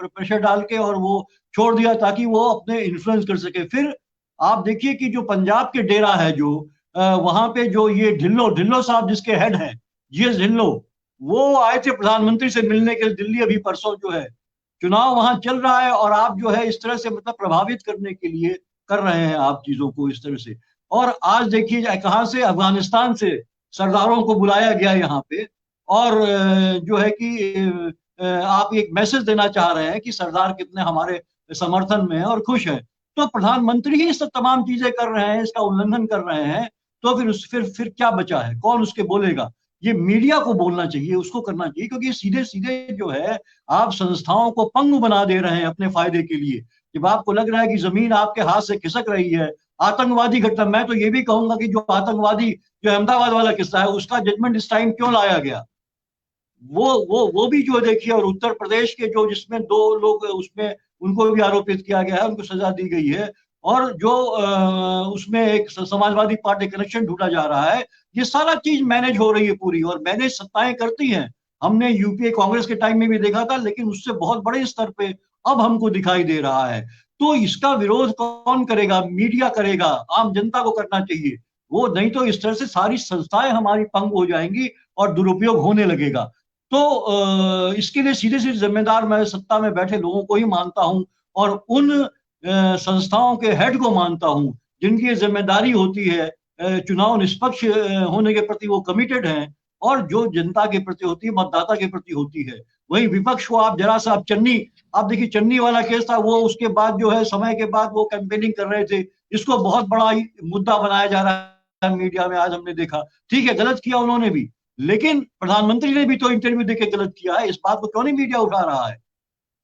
प्रेशर डाल के, और वो छोड़ दिया ताकि वो अपने इन्फ्लुएंस कर सके। फिर आप देखिए कि जो पंजाब के डेरा है, जो वहां पे जो ये ढिल्लो साहब जिसके हेड हैं, जीएस ढिल्लो, वो आए थे प्रधानमंत्री से मिलने के लिए दिल्ली अभी परसों। जो है चुनाव वहां चल रहा है और आप जो है इस तरह से मतलब प्रभावित करने के लिए कर रहे हैं आप चीजों को इस तरह से। और आज देखिए कहां से, अफगानिस्तान से सरदारों को बुलाया गया यहाँ पे, और जो है कि आप एक मैसेज देना चाह रहे हैं कि सरदार कितने हमारे समर्थन में है और खुश है। तो प्रधानमंत्री ही सब तमाम चीजें कर रहे हैं, इसका उल्लंघन कर रहे हैं, तो फिर क्या बचा है, कौन उसके बोलेगा? ये मीडिया को बोलना चाहिए, उसको करना चाहिए, क्योंकि सीधे सीधे जो है आप संस्थाओं को पंगु बना दे रहे हैं अपने फायदे के लिए। जब आपको लग रहा है कि जमीन आपके हाथ से खिसक रही है, आतंकवादी घटना, मैं तो ये भी कहूंगा कि जो आतंकवादी, जो अहमदाबाद वाला किस्सा है, उसका जजमेंट इस टाइम क्यों लाया गया, वो भी जो देखिए, और उत्तर प्रदेश के जो जिसमें 2 लोग उसमें उनको भी आरोपित किया गया है, उनको सजा दी गई है, और जो उसमें एक समाजवादी पार्टी कनेक्शन ढूंढा जा रहा है। ये सारा चीज मैनेज हो रही है पूरी, और मैनेज सत्ताएं करती हैं। हमने यूपीए कांग्रेस के टाइम में भी देखा था, लेकिन उससे बहुत बड़े स्तर पे अब हमको दिखाई दे रहा है। तो इसका विरोध कौन करेगा? मीडिया करेगा, आम जनता को करना चाहिए। वो नहीं तो इस तरह से सारी संस्थाएं हमारी पंग हो जाएंगी और दुरुपयोग होने लगेगा। तो इसके लिए सीधे सीधे जिम्मेदार मैं सत्ता में बैठे लोगों को ही मानता हूं, और उन संस्थाओं के हेड को मानता हूं जिनकी ये जिम्मेदारी होती है, चुनाव निष्पक्ष होने के प्रति वो कमिटेड हैं, और जो जनता के प्रति होती है, मतदाता के प्रति होती है। वही विपक्ष को आप जरा सा, आप देखिए चन्नी वाला केस था, वो उसके बाद जो है समय के बाद वो कैंपेनिंग कर रहे थे, इसको बहुत बड़ा मुद्दा बनाया जा रहा है मीडिया में। आज हमने देखा, ठीक है गलत किया उन्होंने भी, लेकिन प्रधानमंत्री ने भी तो इंटरव्यू देके गलत किया है। इस बात को क्यों नहीं मीडिया उठा रहा है?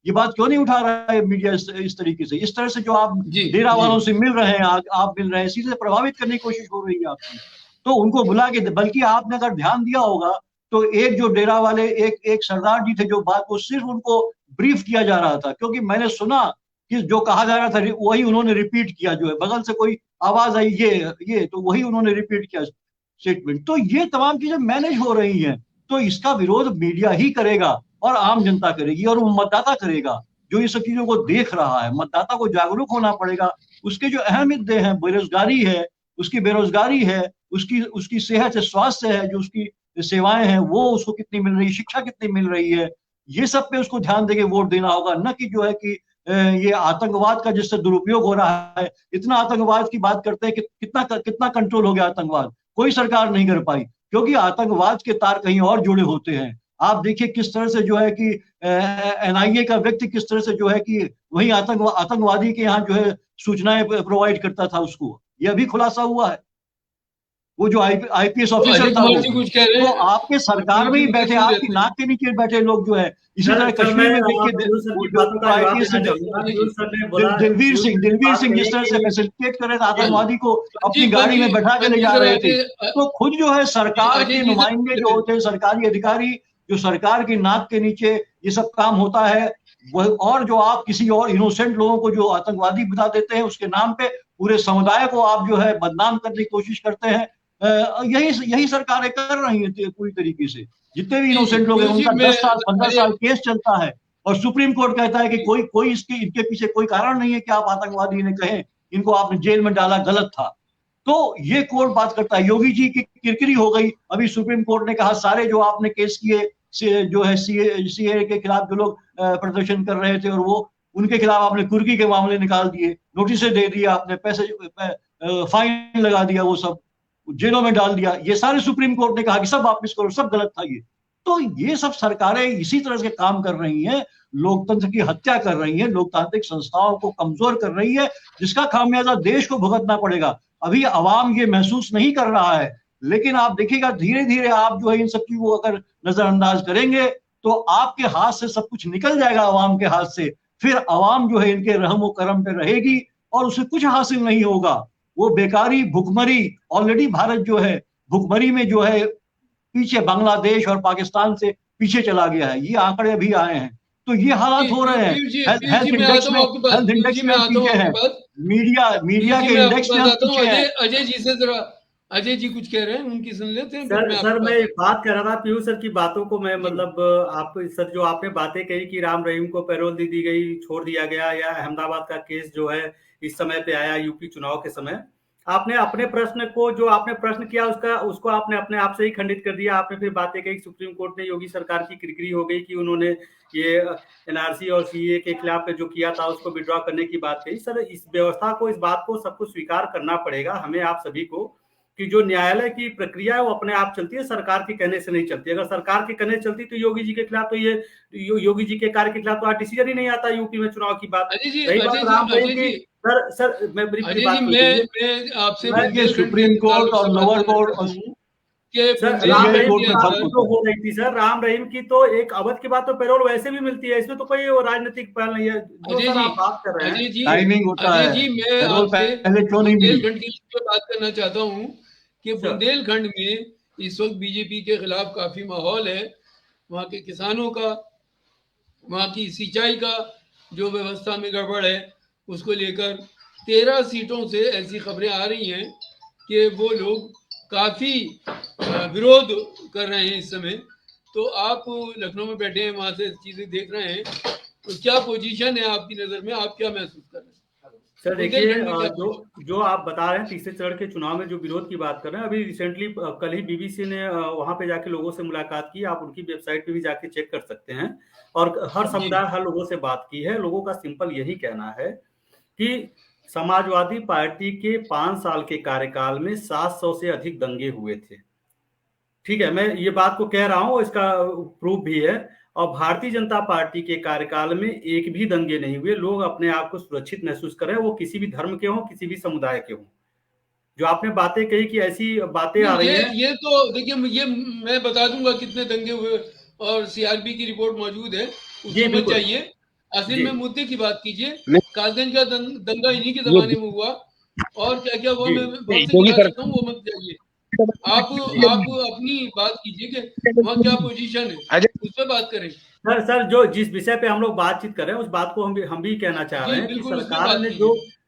ये बात क्यों नहीं उठा रहा है मीडिया इस तरीके से? इस तरह से जो आप डेरा वालों से मिल रहे हैं, आप मिल रहे हैं, इसी से प्रभावित करने की कोशिश हो रही है आपकी। तो उनको बुला के, बल्कि आपने अगर ध्यान दिया होगा तो एक जो डेरा वाले एक सरदार जी थे, जो बात को सिर्फ उनको ब्रीफ किया जा रहा था, क्योंकि मैंने सुना कि जो कहा जा रहा था वही उन्होंने रिपीट किया। जो है बगल से कोई आवाज आई, ये तो वही उन्होंने रिपीट किया स्टेटमेंट। तो ये तमाम चीजें मैनेज हो रही हैं। तो इसका विरोध मीडिया ही करेगा और आम जनता करेगी, और वो मतदाता करेगा जो ये सब चीजों को देख रहा है। मतदाता को जागरूक होना पड़ेगा। उसके जो अहम मुद्दे हैं, बेरोजगारी है, उसकी सेहत है, स्वास्थ्य है, जो उसकी सेवाएं हैं वो उसको कितनी मिल रही है, शिक्षा कितनी मिल रही है, ये सब पे उसको ध्यान देके वोट देना होगा। न कि जो है कि ये आतंकवाद का जिससे दुरुपयोग हो रहा है। इतना आतंकवाद की बात करते हैं कि कितना कंट्रोल हो गया आतंकवाद, कोई सरकार नहीं कर पाई, क्योंकि आतंकवाद के तार कहीं और जुड़े होते हैं। आप देखिए किस तरह से जो है कि एनआईए का व्यक्ति किस तरह से जो है कि वही आतंकवादी के यहाँ जो है सूचनाएं प्रोवाइड करता था उसको, ये अभी खुलासा हुआ है। वो जो आईपीएस ऑफिसर था, तो आपके सरकार में ही बैठे, आपकी नाक के नीचे बैठे लोग जो है, इसी तरह कश्मीर में देखिए दिलवीर सिंह जिस तरह से फैसिलिटेट कर रहे थे आतंकवादी को, अपनी गाड़ी में बैठा के ले जा रहे थे। तो खुद जो है सरकार के नुमाइंदे जो होते हैं, सरकारी अधिकारी, जो सरकार की नाक के नीचे ये सब काम होता है, और जो आप किसी और इनोसेंट लोगों को जो आतंकवादी बता देते हैं उसके नाम पे, पूरे समुदाय को आप जो है बदनाम करने की कोशिश करते हैं। यही सरकारें कर रही हैं पूरी तरीके से। जितने भी इनोसेंट लोग हैं उनका 10 साल 15 साल केस चलता है और सुप्रीम कोर्ट कहता है कि कोई इनके पीछे कोई कारण नहीं है कि आप आतंकवादी ने कहें, इनको आपने जेल में डाला गलत था। तो ये कोर्ट बात करता है। योगी जी की किरकिरी हो गई। अभी सुप्रीम कोर्ट ने कहा सारे जो आपने केस किए जो है सीए के खिलाफ जो लोग प्रदर्शन कर रहे थे और वो उनके खिलाफ आपने कुर्की के मामले निकाल दिए, नोटिस दे दिया, आपने पैसे फाइन लगा दिया, वो सब जेलों में डाल दिया। ये सारे सुप्रीम कोर्ट ने कहा कि सब वापस करो, सब गलत था ये। तो ये सब सरकारें इसी तरह के काम कर रही हैं, लोकतंत्र की हत्या कर रही हैं, लोकतांत्रिक संस्थाओं को कमजोर कर रही है, जिसका खामियाजा देश को भुगतना पड़ेगा। अभी अवाम ये महसूस नहीं कर रहा है, लेकिन आप देखिएगा धीरे धीरे आप जो है इन सब चीजों को अगर नजरअंदाज करेंगे तो आपके हाथ से सब कुछ निकल जाएगा, अवाम के हाथ से। फिर अवाम जो है इनके रहम व करम पे रहेगी और उसे कुछ हासिल नहीं होगा। वो बेकारी भुखमरी, ऑलरेडी भारत जो है भुखमरी में जो है पीछे बांग्लादेश और पाकिस्तान से पीछे चला गया है। ये आंकड़े अभी आए हैं, तो ये हालात हो रहे हैं। हेल्थ इंडेक्स में पीछे है, मीडिया के इंडेक्स में हम पीछे हैं। अजय जी से जरा, अजय जी कुछ कह रहे हैं, उनकी सुन लेते हैं। सर मैं बात कर रहा था पीयूष सर की बातों को, मैं मतलब आप सर जो आपने बातें कही कि राम रहीम को पैरोल दी गई, छोड़ दिया गया, या अहमदाबाद का केस जो है इस समय पे आया यूपी चुनाव के समय, आपने अपने प्रश्न को जो आपने प्रश्न किया उसको आपने अपने आप से ही खंडित कर दिया। आपने फिर बातें कही सुप्रीम कोर्ट ने योगी सरकार की किरकिरी हो गई कि उन्होंने ये एनआरसी और सीए के खिलाफ जो किया था उसको विड्रॉ करने की बात कही। सर इस व्यवस्था को, इस बात को सबको स्वीकार करना पड़ेगा हमें, आप सभी को, कि जो न्यायालय की प्रक्रिया है वो अपने आप चलती है, सरकार के कहने से नहीं चलती। अगर सरकार के कहने चलती तो योगी जी के खिलाफ तो ये योगी जी के कार्य के खिलाफ तो आज डिसीजन ही नहीं आता यूपी में चुनाव की बात। सर मैं ब्रीफली बात मैं आपसे सुप्रीम कोर्ट और लोअर कोर्ट राम रहीम की तो एक अवध की बात तो पैरोल वैसे भी मिलती है, इसमें तो कोई राजनीतिक पहल नहीं है जो आप बात कर रहे हैं। टाइमिंग होता है। जी मैं आपसे बुंदेलखंड की बात करना चाहता हूँ कि बुंदेलखंड में इस वक्त बीजेपी के खिलाफ काफी माहौल है। वहाँ के किसानों का, वहाँ की सिंचाई का जो व्यवस्था में गड़बड़ है उसको लेकर 13 सीटों से ऐसी खबरें आ रही हैं कि वो लोग काफी विरोध कर रहे हैं इस समय। तो आप लखनऊ में बैठे हैं, वहां से चीजें देख रहे हैं, तो क्या पोजीशन है आपकी नजर में, आप क्या महसूस कर रहे हैं? सर देखिए जो आप बता रहे हैं तीसरे चरण के चुनाव में जो विरोध की बात कर रहे हैं, अभी रिसेंटली कल ही बीबीसी ने वहां पे जाके लोगों से मुलाकात की, आप उनकी वेबसाइट पे भी जाके चेक कर सकते हैं, और हर समुदाय हर लोगों से बात की है। लोगों का सिंपल यही कहना है कि समाजवादी पार्टी के 5 साल के कार्यकाल में 700 से अधिक दंगे हुए थे। ठीक है, मैं ये बात को कह रहा हूं, इसका प्रूफ भी है। और भारतीय जनता पार्टी के कार्यकाल में एक भी दंगे नहीं हुए। लोग अपने आप को सुरक्षित महसूस कर रहे हैं, वो किसी भी धर्म के हों, किसी भी समुदाय के हों। जो आपने बातें कही कि ऐसी बातें आ रही हैं, ये तो देखिए, ये मैं बता दूंगा कितने दंगे हुए और सीआरपी की रिपोर्ट मौजूद है, उसमें मत जाइए। असल में मुद्दे की बात कीजिए। कासगंज का दंगा इन्हीं के जमाने में हुआ, और क्या क्या हुआ मैं बता सकता हूँ, वो मत जाइए। आप अपनी बात कीजिए कि वहाँ क्या पोजीशन है, उस पर बात करें। सर जो जिस विषय पे हम लोग बातचीत कर रहे हैं उस बात को हम भी कहना चाह रहे हैं कि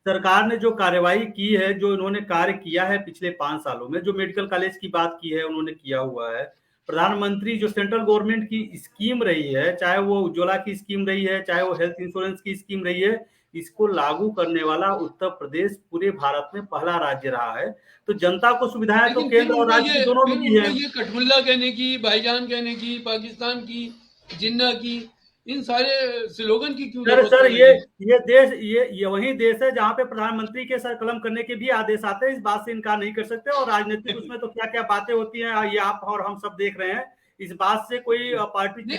सरकार ने जो कार्यवाही की है, जो इन्होंने कार्य किया है पिछले 5 सालों में, जो मेडिकल कॉलेज की बात की है उन्होंने किया हुआ है, प्रधानमंत्री जो सेंट्रल गवर्नमेंट की स्कीम रही है, चाहे वो उज्ज्वला की स्कीम रही है, चाहे वो हेल्थ इंश्योरेंस की स्कीम रही है, इसको लागू करने वाला उत्तर प्रदेश पूरे भारत में पहला राज्य रहा है। तो जनता को सुविधाएं तो केंद्र और राज्य दोनों में की है। ये कठमुल्ला कहने की, भाईजान कहने की, पाकिस्तान की, जिन्ना की, इन सारे स्लोगन की क्यों जरूरत सर ये देश ये वही देश है जहाँ पे प्रधानमंत्री के सर कलम करने के भी आदेश आते हैं, इस बात से इनकार नहीं कर सकते। और राजनीतिक उसमें तो क्या क्या बातें होती हैं ये आप और हम सब देख रहे हैं, इस बात से कोई पार्टी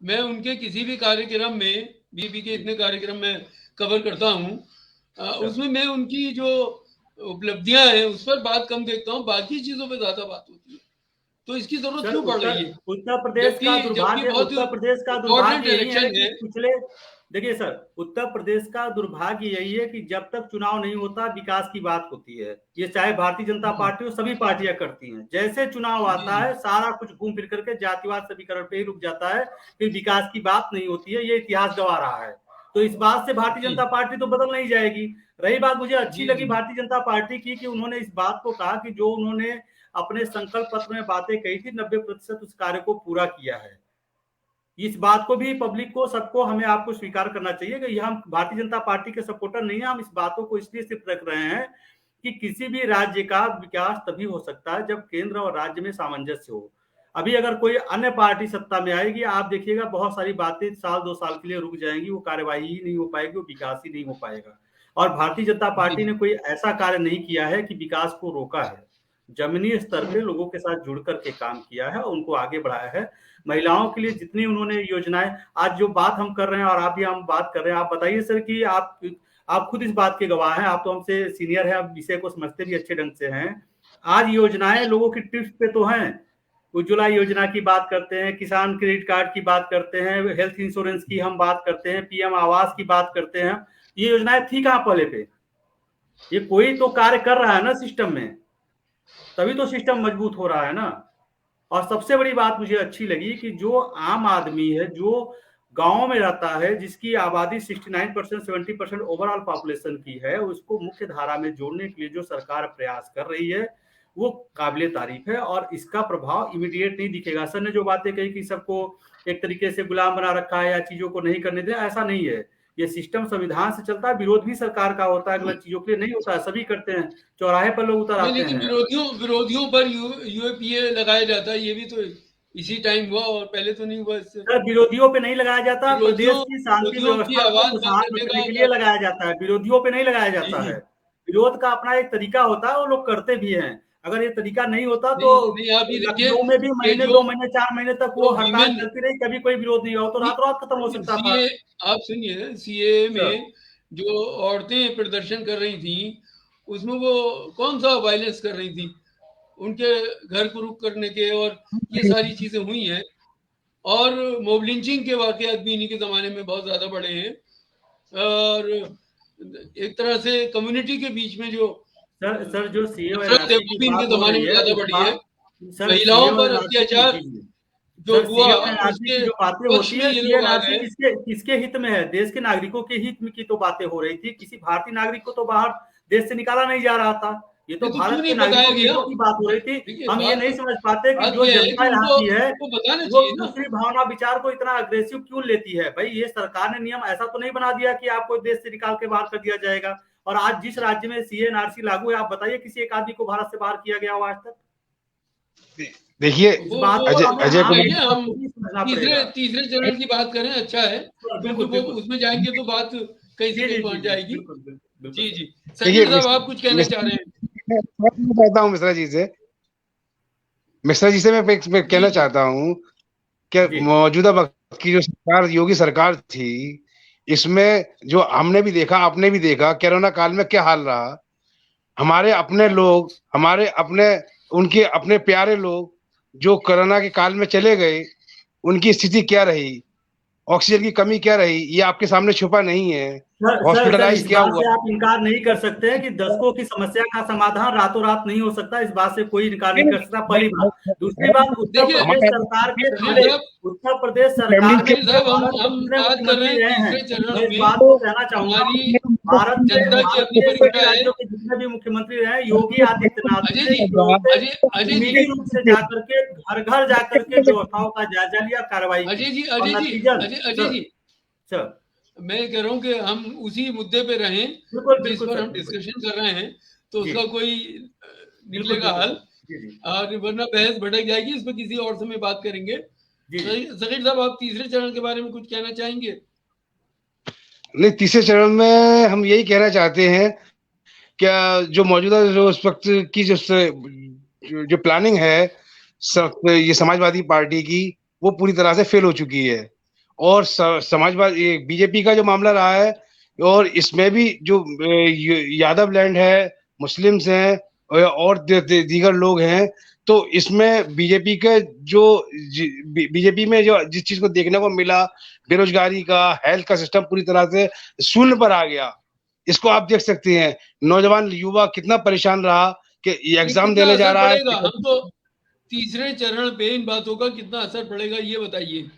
मैं उनके किसी भी कार्यक्रम में, बीबी के इतने कार्यक्रम में कवर करता हूँ, उसमें मैं उनकी जो उपलब्धियां हैं उस पर बात कम देखता हूँ, बाकी चीजों पे ज्यादा बात होती है। तो इसकी जरूरत क्यों पड़ रही है? उत्तर प्रदेश का दुर्भाग्य यही है कि पिछले, देखिए सर, उत्तर प्रदेश का दुर्भाग्य यही है कि जब तक चुनाव नहीं होता विकास की बात होती है। ये चाहे भारतीय जनता पार्टी हो, सभी पार्टियां करती हैं। जैसे चुनाव आता है सारा कुछ घूम फिर करके जातिवाद समीकरण पे ही रुक जाता है, फिर विकास की बात नहीं होती है। ये इतिहास गवा रहा है। तो इस बात से भारतीय जनता पार्टी तो बदल नहीं जाएगी। रही बात, मुझे अच्छी लगी भारतीय जनता पार्टी की कि उन्होंने इस बात को कहा कि जो उन्होंने अपने संकल्प पत्र में बातें कही थी 90% उस कार्य को पूरा किया है। इस बात को भी पब्लिक को, सबको, हमें आपको स्वीकार करना चाहिए कि हम भारतीय जनता पार्टी के सपोर्टर नहीं है। हम इस बातों को इसलिए सिर्फ रख रहे हैं कि किसी भी राज्य का विकास तभी हो सकता है जब केंद्र और राज्य में सामंजस्य हो। अभी अगर कोई अन्य पार्टी सत्ता में आएगी, आप देखिएगा बहुत सारी बातें साल 2 साल के लिए रुक जाएंगी, वो कार्यवाही ही नहीं हो पाएगी, वो विकास ही नहीं हो पाएगा। और भारतीय जनता पार्टी ने कोई ऐसा कार्य नहीं किया है कि विकास को रोका है। जमीनी स्तर पे लोगों के साथ जुड़ करके काम किया है और उनको आगे बढ़ाया है। महिलाओं के लिए जितनी उन्होंने योजनाएं, आज जो बात हम कर रहे हैं और आप भी हम बात कर रहे हैं, आप बताइए सर कि आप खुद इस बात के गवाह हैं, आप तो हमसे सीनियर हैं, आप विषय को समझते भी अच्छे ढंग से हैं। आज योजनाएं लोगों की टिप्स पे तो हैं, उज्ज्वला योजना की बात करते हैं, किसान क्रेडिट कार्ड की बात करते हैं, हेल्थ इंश्योरेंस की हम बात करते हैं, पीएम आवास की बात करते हैं। ये योजनाएं थी कहाँ पहले पे? ये कोई तो कार्य कर रहा है ना सिस्टम में, तभी तो सिस्टम मजबूत हो रहा है ना। और सबसे बड़ी बात मुझे अच्छी लगी कि जो आम आदमी है, जो गांव में रहता है, जिसकी आबादी 69% 70% ओवरऑल पॉपुलेशन की है, उसको मुख्य धारा में जोड़ने के लिए जो सरकार प्रयास कर रही है वो काबिले तारीफ है। और इसका प्रभाव इमीडिएट नहीं दिखेगा। सर ने जो बातें कही कि सबको एक तरीके से गुलाम बना रखा है या चीजों को नहीं करने दें, ऐसा नहीं है। ये सिस्टम संविधान से चलता है, विरोध भी सरकार का होता है, गलत चीजों के लिए नहीं होता है, सभी करते हैं। चौराहे पर लोग उतर आते हैं, विरोधियों पर यूएपीए लगाया जाता है, ये भी तो इसी टाइम हुआ और पहले तो नहीं हुआ। इससे सर विरोधियों पे नहीं लगाया जाता, प्रदेश की शांति व्यवस्था को खुशहाल रखने के लिए लगाया जाता है, विरोधियों पे नहीं लगाया जाता है। विरोध का अपना एक तरीका होता है, वो लोग करते भी हैं। अगर ये तरीका नहीं होता तो लखनऊ में भी महीने 2 महीने 4 महीने तक वो हड़ताल चलती रही, कभी कोई विरोध नहीं हुआ, तो रात रात खत्म हो सकता था। आप सुनिए, सीए में जो औरतें प्रदर्शन कर रही थी, उसमें वो कौन सा वायलेंस कर रही थी, उनके घर को रुक करने के, और ये सारी चीजें हुई हैं। और मॉब लिंचिंग के वाकयात भी इन्हीं के जमाने में बहुत ज्यादा बढ़े हैं। और एक तरह से कम्युनिटी के बीच में जो सर जो सीए के जमाने में ज्यादा बढ़ी है, महिलाओं पर अत्याचार जो हुआ, जो बातें होती है किसके हित में है? देश के नागरिकों के हित में की तो बातें हो रही थी। किसी भारतीय नागरिक को तो बाहर देश से निकाला नहीं जा रहा था, ये तो भारत के नागरिकों की बात हो रही थी। हम ये नहीं समझ पाते कि जो जनता यहाँ की है वो दूसरी भावना विचार को इतना अग्रेसिव क्यों लेती है। भाई ये सरकार ने नियम ऐसा तो नहीं बना दिया कि आपको देश से निकाल के बाहर कर दिया जाएगा। और आज जिस राज्य में सीए एनआरसी लागू है, आप बताइए किसी एक आदमी को भारत से बाहर किया गया हो आज तक? देखिए अजय कुमार, तीसरे चरण की बात करें, अच्छा है, उसमें जाएंगे तो बात कहीं से कहीं पहुंच जाएगी। जी जी सही साहब, आप कुछ कहना चाह रहे हैं? मैं चाहता हूँ मिश्रा जी से मैं कहना चाहता हूँ कि मौजूदा वक्त की जो सरकार, योगी सरकार थी, इसमें जो हमने भी देखा, आपने भी देखा, कोरोना काल में क्या हाल रहा। हमारे अपने लोग, हमारे अपने, उनके अपने प्यारे लोग जो कोरोना के काल में चले गए, उनकी स्थिति क्या रही, ऑक्सीजन की कमी क्या रही, ये आपके सामने छुपा नहीं है। हॉस्पिटलाइज क्या हुआ, आप इनकार नहीं कर सकते हैं कि दशकों की समस्या का समाधान रातों रात नहीं हो सकता। इस बात से कोई इनकार नहीं कर सकता, पहली बात। दूसरी बात, उत्तर प्रदेश सरकार के उत्तर प्रदेश सरकार हम बात कर रहे हैं, इस बात को कहना चाहूंगा, भारत के राज्यों के जितने भी मुख्यमंत्री रहे, योगी आदित्यनाथ ने रूप से जाकर के घर घर जाकर के व्यवस्थाओं का जायजा लिया, कार्रवाई की। मैं कह रहा हूँ कि हम उसी मुद्दे पे रहें जिस पर हम डिस्कशन कर रहे हैं, तो उसका कोई निकलेगा हल, और वरना बहस भटक जाएगी। इस पर किसी और समय बात करेंगे। सकीर साहब, आप तीसरे चरण के बारे में कुछ कहना चाहेंगे? नहीं, तीसरे चरण में हम यही कहना चाहते हैं क्या जो मौजूदा जो इस वक्त की जो प्लानिंग है ये समाजवादी पार्टी की, वो पूरी तरह से फेल हो चुकी है। और समाजवादी बीजेपी का जो मामला रहा है, और इसमें भी जो यादव लैंड है, मुस्लिम्स हैं और दीगर लोग हैं, तो इसमें बीजेपी में जो जिस चीज को देखने को मिला, बेरोजगारी का, हेल्थ का सिस्टम पूरी तरह से शून्य पर आ गया। इसको आप देख सकते हैं, नौजवान युवा कितना परेशान रहा कि एग्जाम देने जा रहा है। हम तो तीसरे चरण पे इन बातों का कितना असर पड़ेगा ये बताइए।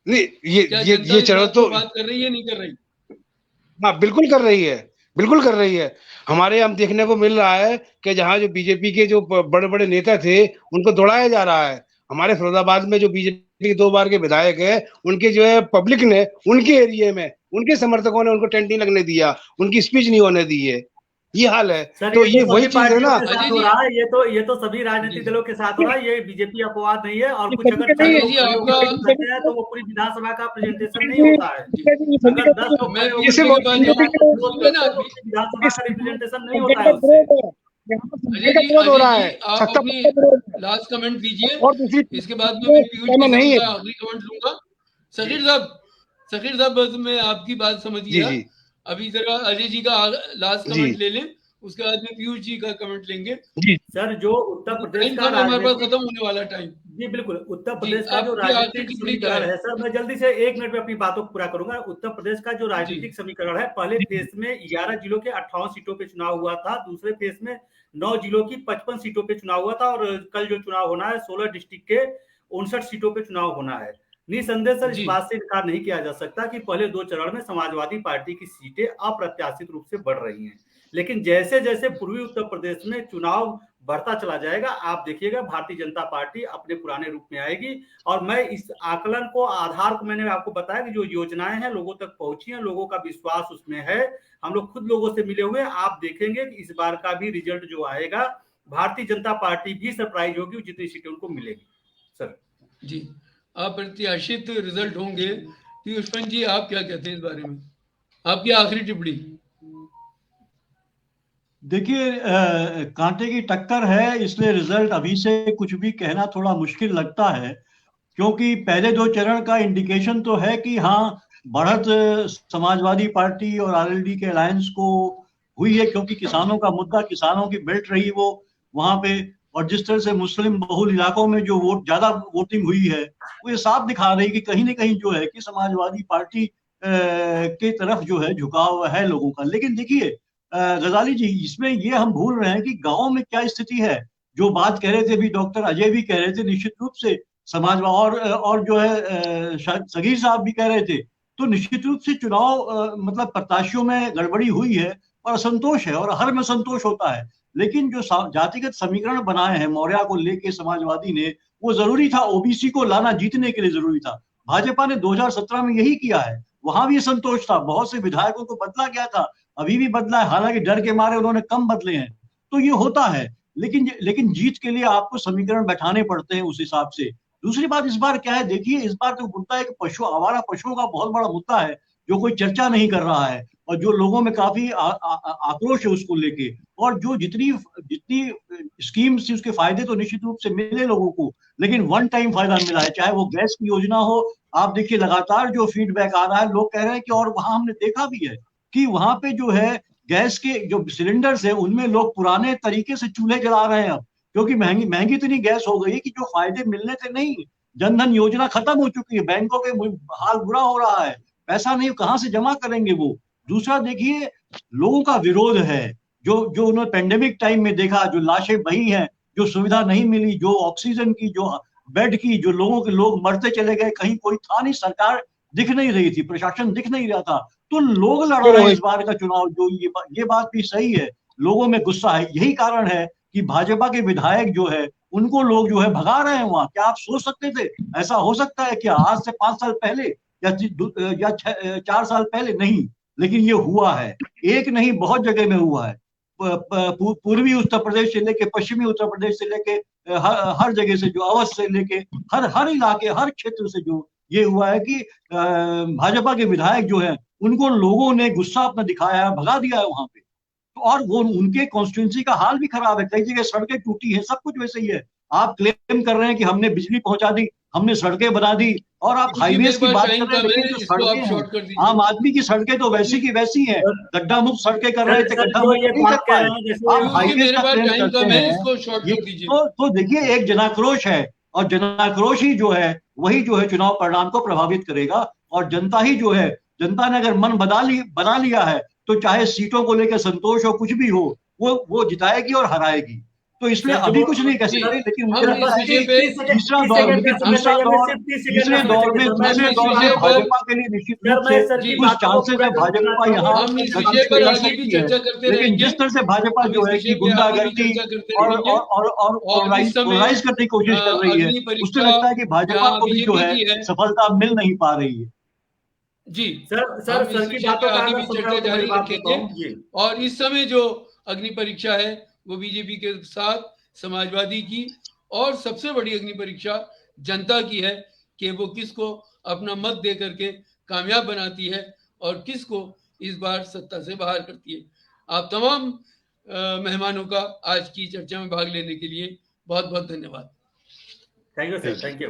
नहीं, क्या ये जनता ये इस चरण बात तो पर बात कर रही है, नहीं कर रही? हाँ बिल्कुल कर रही है, बिल्कुल कर रही है। हमारे यहाँ देखने को मिल रहा है कि जहाँ जो बीजेपी के जो बड़े बड़े नेता थे उनको दौड़ाया जा रहा है। हमारे फिरोजाबाद में जो बीजेपी के 2 बार के विधायक है, उनके जो है पब्लिक ने, उनके एरिया में उनके समर्थकों ने उनको टेंट नहीं लगने दिया, उनकी स्पीच नहीं होने दी है। ये हाल है। सर, तो ये तो ये वही सभी चीज है पार्टियों ना, के साथ अजय हो जी, रहा है, ये तो सभी जी राजनीतिक जी, दलों के साथ हो रहा है। ये बीजेपी अपवाद नहीं है। और ये कुछ सभी अगर के 10 नहीं अजय लोग जी खड़े होकर आपका, बात करते हैं तो वो पूरी विधानसभा का प्रेजेंटेशन नहीं होता है। ये सभी अगर का 10 लोग मैं खड़े होकर पीयूष जी सिर्फ के पास बीजेपी के साथ जाऊं, विरोध सुनिए ना करते हैं तो अभी। पूरी विधानसभा का रिप्रेजेंटेशन नहीं होता सत्ता है का उससे। विरोध है, यहाँ पर सत्ता का विरोध हो अजय रहा जी है, आप सत्ता अपनी का विरोध है। लास्ट कमेंट दीजिए, और दूसरी चीज, इसके बाद में मैं पीयूष समय जी से नहीं है। उनका आखिरी कमेंट लूंगा। जी सकीर साहब बस मैं आपकी बात समझ जी गया। जी अभी जरा अजय जी का लास्ट जी कमेंट ले लें, उसके बाद में पीयूष जी का कमेंट लेंगे। जी सर, जो उत्तर प्रदेश टाइम का कम है हमारे पास, राजनीतिक, खत्म होने वाला टाइम। जी बिल्कुल, उत्तर जी प्रदेश का जो आपकी आखिरी राजनीतिक टिप्पणी क्या समीकरण है? है सर, मैं जल्दी से 1 मिनट में अपनी बातों को पूरा करूंगा। उत्तर प्रदेश का जो जी राजनीतिक समीकरण है, पहले फेज में 11 जिलों के 58 सीटों पे चुनाव हुआ था, दूसरे फेज में 9 जिलों की 55 सीटों पे चुनाव हुआ था, और कल जो चुनाव होना है 16 डिस्ट्रिक्ट के 59 सीटों पे चुनाव होना है। निसंदेह सर, इस जी बात से इनकार नहीं किया जा सकता कि पहले 2 चरण में समाजवादी पार्टी की सीटें अप्रत्याशित रूप से बढ़ रही हैं। लेकिन जैसे जैसे पूर्वी उत्तर प्रदेश में चुनाव बढ़ता चला जाएगा, आप देखिएगा भारतीय जनता पार्टी अपने पुराने रूप में आएगी। और मैं इस आकलन को, आधार को मैंने आपको बताया कि जो योजनाएं हैं लोगों तक पहुंची हैं, लोगों का विश्वास उसमें है, हम लोग खुद लोगों से मिले हुए हैं। आप देखेंगे कि इस बार का भी रिजल्ट जो आएगा, भारतीय जनता पार्टी भी सरप्राइज होगी जितनी सीटें उनको मिलेगी। सर जी, अप्रत्याशित रिजल्ट होंगे। पीयूष पंत जी आप क्या कहते हैं इस बारे में, आपकी आखिरी टिप्पणी? देखिए, कांटे की टक्कर है, इसलिए रिजल्ट अभी से कुछ भी कहना थोड़ा मुश्किल लगता है। क्योंकि पहले 2 चरण का इंडिकेशन तो है कि हाँ, बढ़त समाजवादी पार्टी और आरएलडी के अलायंस को हुई है, क्योंकि किसानों का मुद्दा, किसानों की बेल्ट रही वो वहां पे। और जिस तरह से मुस्लिम बहुल इलाकों में जो ज्यादा वोटिंग हुई है, वो ये साफ दिखा रही है कि कहीं ना कहीं जो है कि समाजवादी पार्टी के तरफ जो है झुकाव है लोगों का। लेकिन देखिए गजाली जी, इसमें ये हम भूल रहे हैं कि गाँव में क्या स्थिति है। जो बात कह रहे थे, अभी डॉक्टर अजय भी कह रहे थे, निश्चित रूप से समाजवाद और जो है सगीर साहब भी कह रहे थे, तो निश्चित रूप से चुनाव मतलब प्रत्याशियों में गड़बड़ी हुई है और असंतोष है, और हर में संतोष होता है। लेकिन जो जातिगत समीकरण बनाए हैं मौर्या को लेके समाजवादी ने, वो जरूरी था, ओबीसी को लाना जीतने के लिए जरूरी था। भाजपा ने 2017 में यही किया है, वहां भी संतोष था, बहुत से विधायकों को बदला गया था, अभी भी बदला है, हालांकि डर के मारे उन्होंने कम बदले हैं। तो ये होता है, लेकिन जीत के लिए आपको समीकरण बैठाने पड़ते हैं उस हिसाब से। दूसरी बात इस बार क्या है, देखिए इस बार तो मुद्दा है कि आवारा पशुओं का बहुत बड़ा मुद्दा है, जो कोई चर्चा नहीं कर रहा है, और जो लोगों में काफी आक्रोश है उसको लेके। और जो जितनी जितनी स्कीम थी उसके फायदे तो निश्चित रूप से मिले लोगों को, लेकिन वन टाइम फायदा मिला है, चाहे वो गैस की योजना हो। आप देखिए लगातार जो फीडबैक आ रहा है, लोग कह रहे हैं कि, और वहां हमने देखा भी है कि वहां पे जो है गैस के जो सिलेंडर्स है उनमें लोग पुराने तरीके से चूल्हे जला रहे हैं अब, क्योंकि महंगी महंगी इतनी गैस हो गई कि जो फायदे मिलने थे नहीं। जनधन योजना खत्म हो चुकी है, बैंकों के हाल बुरा हो रहा है, पैसा नहीं, कहां से जमा करेंगे वो। दूसरा देखिए, लोगों का विरोध है, जो जो उन्होंने पेंडेमिक टाइम में देखा, जो लाशें बही हैं, जो सुविधा नहीं मिली, जो ऑक्सीजन की, जो बेड की, जो लोग मरते चले गए, कहीं कोई था नहीं, सरकार दिख नहीं रही थी, प्रशासन दिख नहीं रहा था, तो लोग लड़ रहे हैं इस बार का चुनाव। जो ये बात भी सही है, लोगों में गुस्सा है, यही कारण है कि भाजपा के विधायक जो है उनको लोग जो है भगा रहे हैं वहां। क्या आप सोच सकते थे ऐसा हो सकता है क्या, आज से 5 साल पहले या 4 साल पहले? नहीं, लेकिन ये हुआ है, एक नहीं बहुत जगह में हुआ है। पूर्वी उत्तर प्रदेश से लेके पश्चिमी उत्तर प्रदेश से लेके हर जगह से, जो अवध से लेके हर इलाके, हर क्षेत्र से जो ये हुआ है कि भाजपा के विधायक जो है उनको लोगों ने गुस्सा अपना दिखाया है, भगा दिया है वहां पे। तो और वो उनके कॉन्स्टिट्यूंसी का हाल भी खराब है, कई जगह सड़कें टूटी है, सब कुछ वैसे ही है। आप क्लेम कर रहे हैं कि हमने बिजली पहुंचा दी, हमने सड़कें बना दी, और आप क्योंकि हाईवेज मेरे की पास बात टाइम कर रहे हैं, कम है, लेकिन जो इसको आप सड़कें हैं शॉर्ट कर दीजिए। आम आदमी की सड़कें तो वैसी की वैसी हैं, गड्ढा मुक्त सड़कें कर रहे थे, सर, गड्ढा जो मुक्त ये नहीं बात कर कह पाए। रहे हैं जैसे, आप क्योंकि हाईवेज मेरे का पास क्लेम टाइम करते कम है, हैं, इसको शॉर्ट ये कर दीजिए। तो देखिए एक जनाक्रोश है, और जनाक्रोश ही जो है वही जो है चुनाव परिणाम को प्रभावित करेगा। और जनता ही जो है, जनता ने अगर मन बना लिया है, तो चाहे सीटों को लेकर संतोष हो, कुछ भी हो, वो जिताएगी और हराएगी। तो इसलिए अभी कुछ नहीं कह सकते, लेकिन मुझे हम लगता है इस विषय पे कि तीसरा दौर में दूसरे दौर में भाजपा के लिए निश्चित रूप से कुछ चांसेस है भाजपा यहाँ हम इस विषय पर आगे भी चर्चा करते लेकिन रहेंगे। जिस तरह से भाजपा जो है कि गुंडागर्दी और पोलराइज करने की कोशिश कर रही है, उससे लगता है कि भाजपा को भी जो है सफलता मिल नहीं पा रही है। जी सर की बातों का आगे भी चर्चा जारी रखेंगे। और इस समय जो अग्नि परीक्षा है वो बीजेपी के साथ समाजवादी की, और सबसे बड़ी अग्नि परीक्षा जनता की है कि वो किसको अपना मत दे करके कामयाब बनाती है और किसको इस बार सत्ता से बाहर करती है। आप तमाम मेहमानों का आज की चर्चा में भाग लेने के लिए बहुत बहुत धन्यवाद। Thank you sir, thank you.